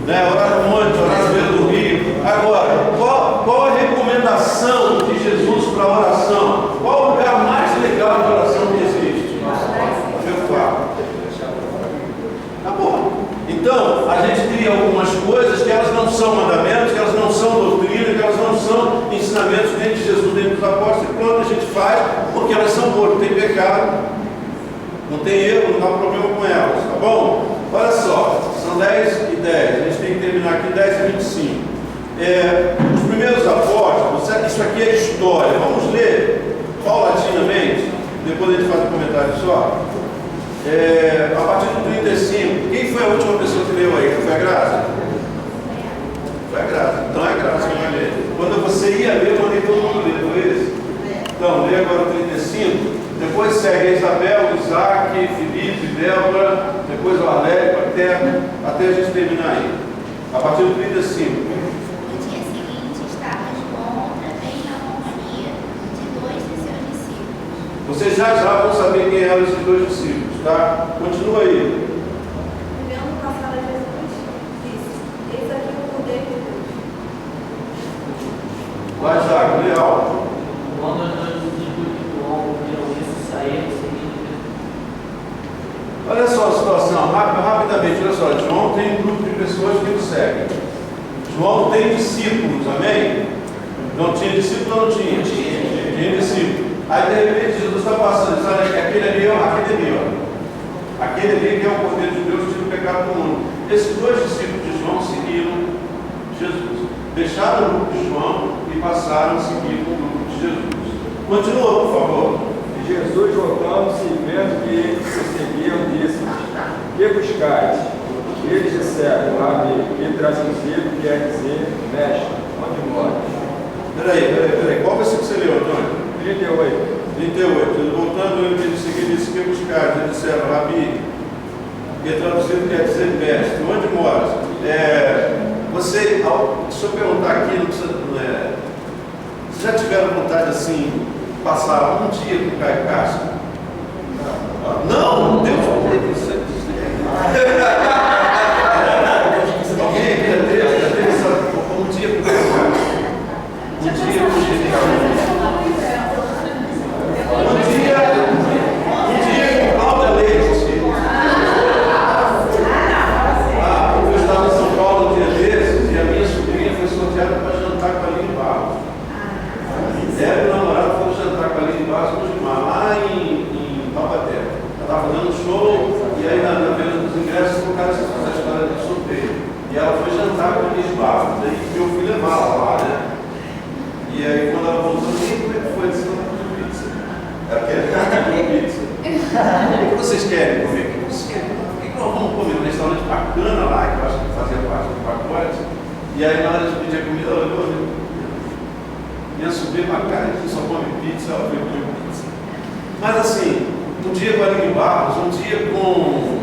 Né? Orar no monte, orar no meio do rio. Agora, qual a recomendação de Jesus para a oração? Qual o lugar mais legal de oração que existe? Meu quarto. Tá bom. Então, a gente cria algumas coisas que elas não são mandamentos, que elas não são doutrina, que elas não são ensinamentos nem de Jesus, nem dos apóstolos, e pronto, a gente faz, porque elas são boas, não tem pecado, não tem erro, não há problema com elas, tá bom? Olha só, são 10 e 10, a gente tem que terminar aqui 10 e 25. Os primeiros apóstolos, isso aqui é história, vamos ler paulatinamente, depois a gente faz um comentário só. A partir do 35, quem foi a última pessoa que leu aí? Foi a Graça? Foi a Graça. Então é a Graça que vai ler. Quando você ia ler, eu mandei todo mundo ler, foi isso? Então, lê agora o 35. Depois segue a Isabel, Isaac, Felipe, Débora, depois o Arlélio, até a gente terminar aí. A partir do 35. No dia seguinte, estava João também na companhia de 2 de seus discípulos. Vocês já vão saber quem eram esses 2 discípulos, tá? Continua aí. Olhando para Jesus, disse: Eis aqui o poder de Deus. Vai, Isaac, lê alto. Quando os 2 discípulos de João ouviram isso, saíram seguindo Jesus. Olha só a situação, rapidamente, olha só. João tem um grupo de pessoas que o seguem. João tem discípulos, amém? Não tinha discípulo ou não tinha? Tinha discípulo. Aí de repente Jesus está passando, sabe? Aquele ali, ó. Aquele ali que é o poder de Deus que tira o pecado do mundo. Esses 2 discípulos de João seguiram Jesus. Deixaram o grupo de João e passaram a seguir o grupo de Jesus. Continua, por favor. E Jesus, voltando-se e vendo que eles o seguiam, disse-lhes: Que buscais? E eles disseram: Rabi, que traduzido quer dizer mestre, onde mora? Peraí, qual versículo você leu, Antônio? 38. Ele voltando, ele disse: Que buscais? Eles disseram: Rabi, que traduzido quer dizer mestre, onde mora? Se eu perguntar aqui, não precisa, não é... Vocês já tiveram vontade assim, passar um dia com o Caio Castro? Não, Deus não teve isso. Alguém aqui já teve um dia com o Caio Castro? Um dia com o Genial. Um dia com o Cláudia Leite. Eu estava em São Paulo um dia desses e a minha sobrinha foi sorteada para jantar com a Aline Barros. Era o namorado foi jantar com a Aline Barros no Gimar, lá em Taubaté. Ela estava fazendo um show e aí na venda dos ingressos colocaram essa história de sorteio. E ela foi jantar com a Aline Barros. Daí meu filho levava lá, né? E aí quando ela voltou, como é que foi? Disse, ela pediu pizza. Ela quer pizza. O que vocês querem comer? O que vocês querem? O que nós vamos comer? Um restaurante bacana lá, que eu acho que fazia parte do pacote. E aí na hora de pedir a comida, ela olhou, ia subir pra cá, a gente só come pizza, ela veio comer pizza. Mas assim, um dia com a Aline Barros, um dia com...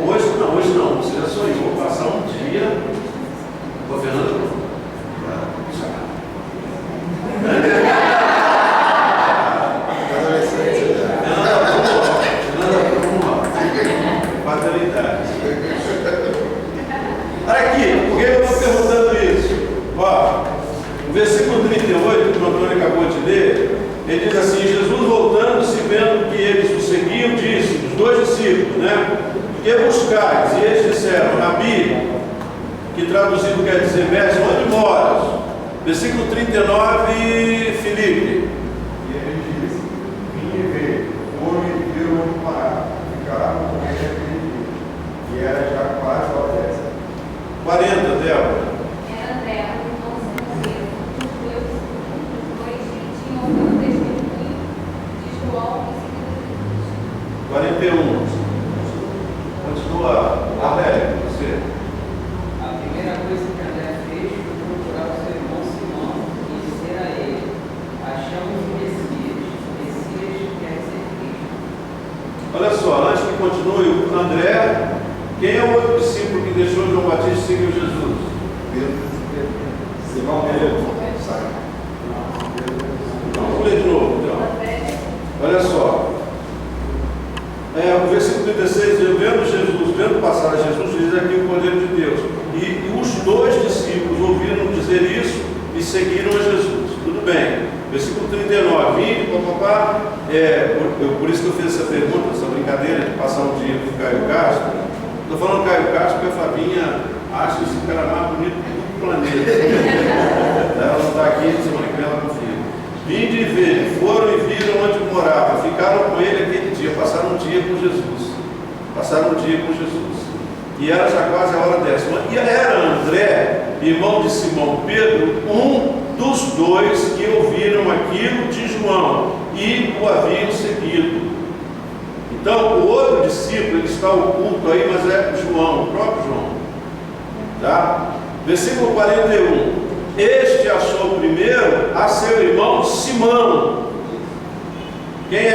Hoje não, você já sonhou passar um dia com a Fernanda Brum. Fatalidade. Olha aqui, por que eu estou perguntando isso? Ó, o versículo 38 que o Antônio acabou de ler, ele diz assim: Jesus voltando-se, vendo que eles o seguiam, disse, os dois discípulos, né? Que buscais? E eles disseram, Rabi, que traduzido quer dizer, mestre, onde moras? Versículo 39, Filipe. E ele disse, vim e ver, foram e viram onde parar, ficaram com ele aquele dia. E era já quase a hora dessa. 40, Débora. Era André, o irmão de Pedro, os dois que tinham ouvido o testemunho de João e seguido 41. Continua, Alério, você. A primeira coisa que André fez foi procurar o seu irmão Simão e dizer a ele: achamos o Messias quer ser Cristo. Olha só, antes que continue, o André, quem é o outro discípulo que deixou João Batista e seguiu Jesus? Pedro. Simão Pedro. Vamos ler de novo, então. Olha só. O versículo 36 diz, vendo passar a Jesus, diz aqui o Cordeiro de Deus. E os dois discípulos ouviram dizer isso e seguiram a Jesus. Tudo bem. Versículo 39, 20, papapá. Por isso que eu fiz essa pergunta, essa brincadeira de passar um dia com o Caio Castro. Estou falando Caio Castro porque a Fabinha acha esse cara mais bonito do planeta. Ela não está aqui, semana que vem ela confia. Vinde e vede, foram e viram onde morava, ficaram com ele aquele dia, passaram um dia com Jesus. E era já quase a hora décima. E era André, irmão de Simão Pedro, um dos dois que ouviram aquilo de João e o haviam seguido. Então, o outro discípulo, ele está oculto aí, mas é João, o próprio João. Tá? Versículo 41. Este achou primeiro a seu irmão Simão. Quem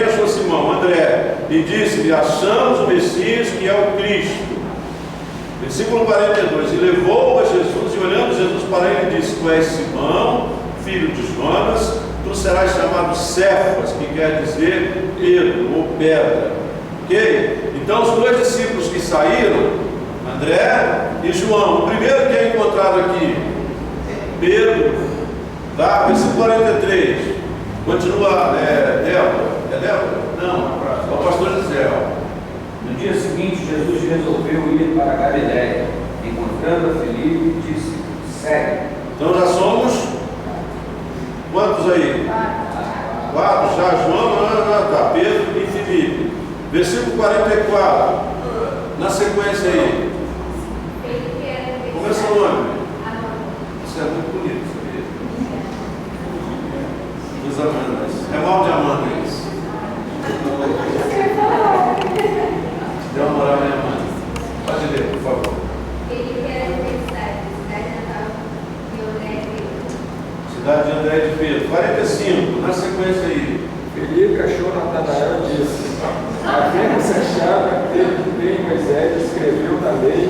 achou Simão? André. E disse-lhe, achamos o Messias, que é o Cristo. Versículo 42. E levou a Jesus, e olhando Jesus para ele, disse, tu és Simão, filho de Jonas, tu serás chamado Cefas, que quer dizer Pedro, ou pedra. Ok? Então, os dois discípulos que saíram, André e João, o primeiro que é encontrado aqui, Pedro, tá? Versículo 43. Continua, Débora. É Débora? Não, o pastor José. No dia seguinte, Jesus resolveu ir para a Galiléia. Encontrando a Filipe, disse, segue. Então já somos quantos aí? 4, já João, tá, Pedro e Filipe. Versículo 44. Na sequência aí. Como é seu nome? Isso é muito bonito, sabia? Dos Amandas. É mal de Amanda isso. Dê uma moral, minha mãe. Pode ler, por favor. Cidade de André de Pedro. 45, na sequência aí. Felipe achou Natanael e disse, havemos achado aquele que tem Moisés escreveu na lei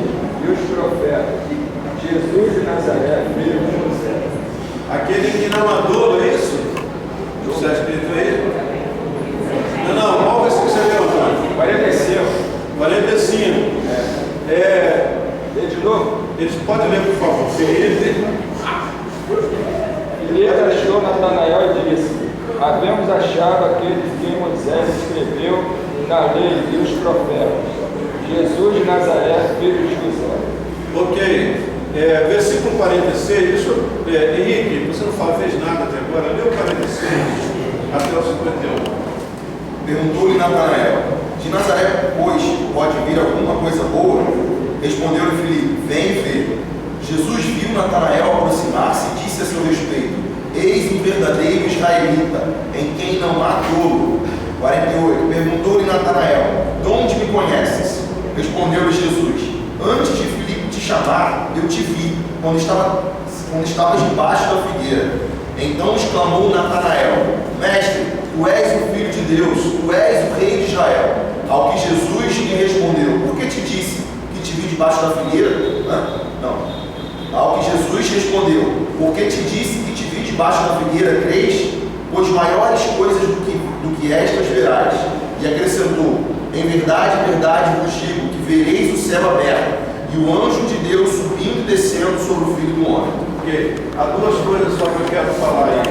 e os profetas, Jesus de Nazaré. Nazaré, filho de José. Aquele que não andou, é isso? Você está escrito aí? Não, qual vai ser que você leu, Antônio? 45. 45. Lê de novo? Eles podem ler, por favor. Felipe achou Natanael e disse: havemos achado aquele de quem Moisés escreveu na lei e os profetas, Jesus de Nazaré, filho de José. Ok. Versículo 46. Henrique, você não fez nada até agora. Leu 46 até o 51. Perguntou-lhe Natanael: de Nazaré, pois, pode vir alguma coisa boa? Respondeu-lhe Filipe: vem e vê. Jesus viu Natanael aproximar-se e disse a seu respeito: eis um verdadeiro israelita, em quem não há dolo. 48. Perguntou-lhe Natanael: de onde me conheces? Respondeu-lhe Jesus: antes de Filipe te chamar, eu te vi, quando estavas debaixo da figueira. Então exclamou Natanael: mestre, tu és o Filho de Deus, tu és o Rei de Israel. Ao que Jesus lhe respondeu: por que te disse que te vi debaixo da figueira? Não. Ao que Jesus respondeu: porque te disse que te vi debaixo da figueira, crês? Pois maiores coisas do que estas verás. E acrescentou: em verdade, verdade vos digo, que vereis o céu aberto, e o anjo de Deus subindo e descendo sobre o Filho do Homem. Ok. Há duas coisas só que eu quero falar aí.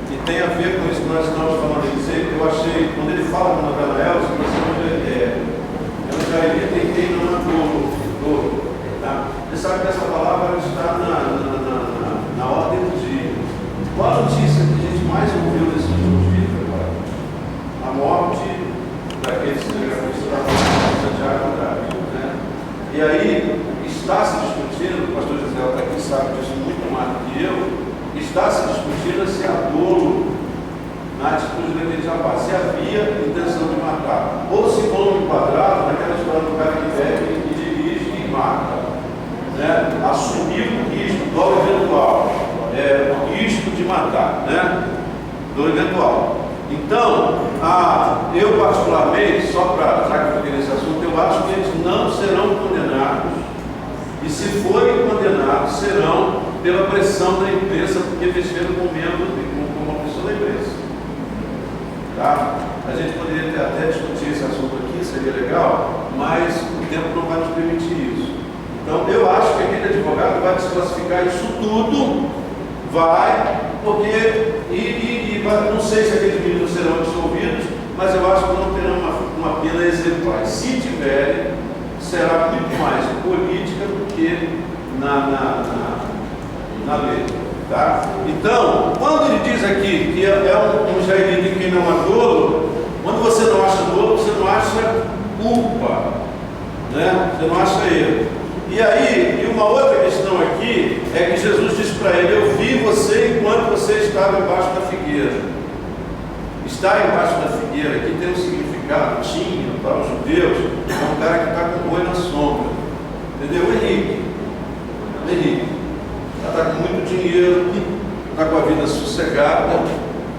E tem a ver com isso que nós estamos falando em dizer. Eu achei, quando ele fala com Natanael, é um israelita em quem não há dolo. Tá? Você sabe que essa palavra está na ordem do dia. Qual a notícia que a gente mais ouviu nesses últimos dias agora? A morte daqueles que estavam Santiago Andrade, né? E aí está se discutindo, o pastor José está aqui, sabe disso muito mais do que eu, está se discutindo se há dolo na atitude daquele rapaz, se havia intenção de matar, ou se vão enquadrado naquela história do cara que bebe e dirige e mata. Né? Assumir o risco do eventual, o risco de matar, né? Do eventual. Então, eu particularmente, só para já que eu fiquei nesse assunto, eu acho que eles não serão condenados, e se forem condenados, serão pela pressão da imprensa, porque mexeram com uma pessoa da imprensa. Tá? A gente poderia até discutir esse assunto aqui, seria legal, mas o tempo não vai nos permitir isso. Então, eu acho que aquele advogado vai desclassificar isso tudo, porque, não sei se aqueles meninos serão absolvidos, mas eu acho que não terão uma pena exemplar. Se tiverem, será muito mais política do que na lei. Tá? Então, quando ele diz aqui que é um israelita em quem não há dolo, quando você não acha dolo, você não acha culpa, né? Você não acha erro. E aí, e uma outra questão aqui é que Jesus disse para ele: eu vi você enquanto você estava embaixo da figueira. Estar embaixo da figueira aqui tem um significado, tinha para os judeus, é um cara que está com o olho na sombra. Entendeu? Henrique. Já está com muito dinheiro, está com a vida sossegada,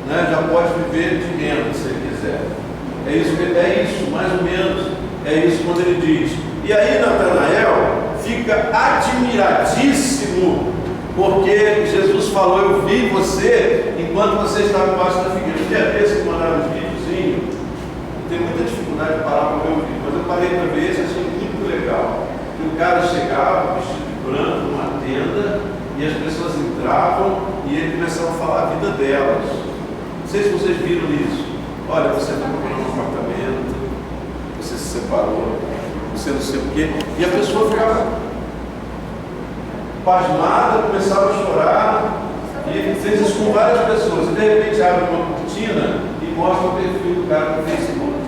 né? Já pode viver de renda se ele quiser. É isso, mais ou menos, é isso quando ele diz. E aí Natanael fica admiradíssimo, porque Jesus falou: eu vi você enquanto você estava embaixo da figueira. Um dia desse que mandaram um videozinho, eu tenho muita dificuldade de parar para ver o vídeo, mas eu parei para ver esse, achei muito legal. E o cara chegava vestido de branco numa tenda, e as pessoas entravam e ele começava a falar a vida delas. Não sei se vocês viram isso. Olha, você está comprando um apartamento, você se separou, você não sei o quê, e a pessoa ficava pasmada, começava a chorar, e ele fez isso com várias pessoas. E de repente abre uma cortina e mostra o perfil do cara no Facebook.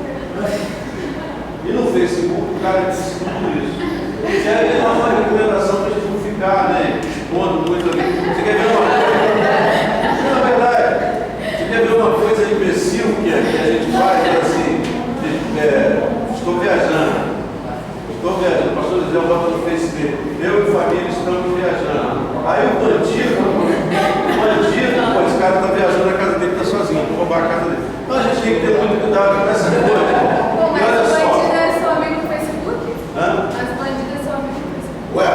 E no Facebook o cara disse tudo isso. E já é uma recomendação para a gente não ficar, né, expondo muito ali. Você quer ver uma coisa? Na verdade, você quer ver uma coisa imbecil que a gente faz assim? Estou viajando. O pastor José bota no Facebook: eu e família estamos viajando. Aí o bandido, pô, esse cara está viajando, a casa dele está sozinho, vou roubar a casa dele. Então a gente tem que ter muito cuidado com essa coisa. E olha só. As bandidas é seu amigo no Facebook? Hã? As bandidas é seu amigo no Facebook? Ué,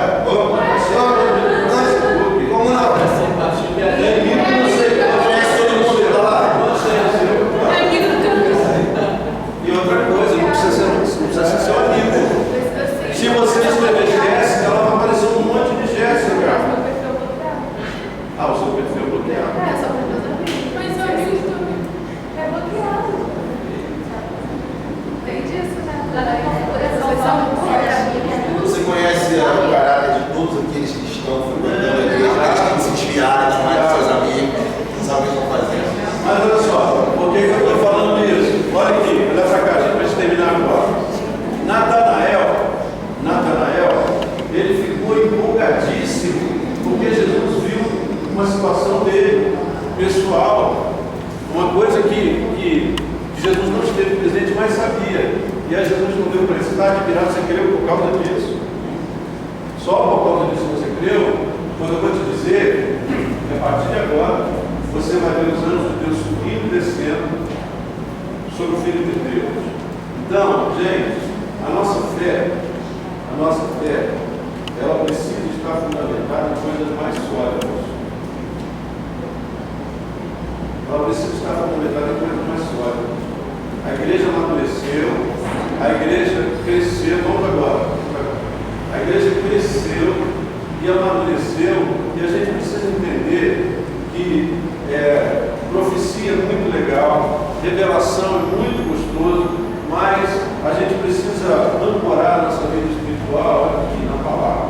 pessoal, uma coisa que Jesus não esteve presente, mas sabia. E aí Jesus não deu para ele, você está admirado, você creu por causa disso. Só por causa disso você creu, quando eu vou te dizer que a partir de agora você vai ver os anjos de Deus subindo e descendo sobre o Filho de Deus. Então, gente, a nossa fé, ela precisa estar fundamentada em coisas mais sólidas. Ela precisa estar fundamentada em coisas mais sólidas. A igreja amadureceu, a igreja cresceu, vamos agora. A igreja cresceu e amadureceu, e a gente precisa entender que profecia é muito legal, revelação é muito gostoso, mas a gente precisa ancorar nossa vida espiritual aqui na palavra.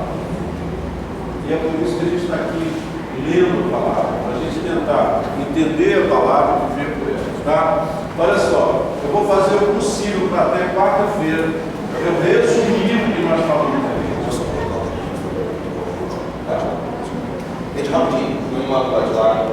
E é por isso que a gente está aqui lendo a palavra, para a gente tentar entender a palavra e viver por ela, tá? Olha só, eu vou fazer o possível para até quarta-feira eu resumir o que nós falamos aqui. Gente, rapidinho, vamos lá,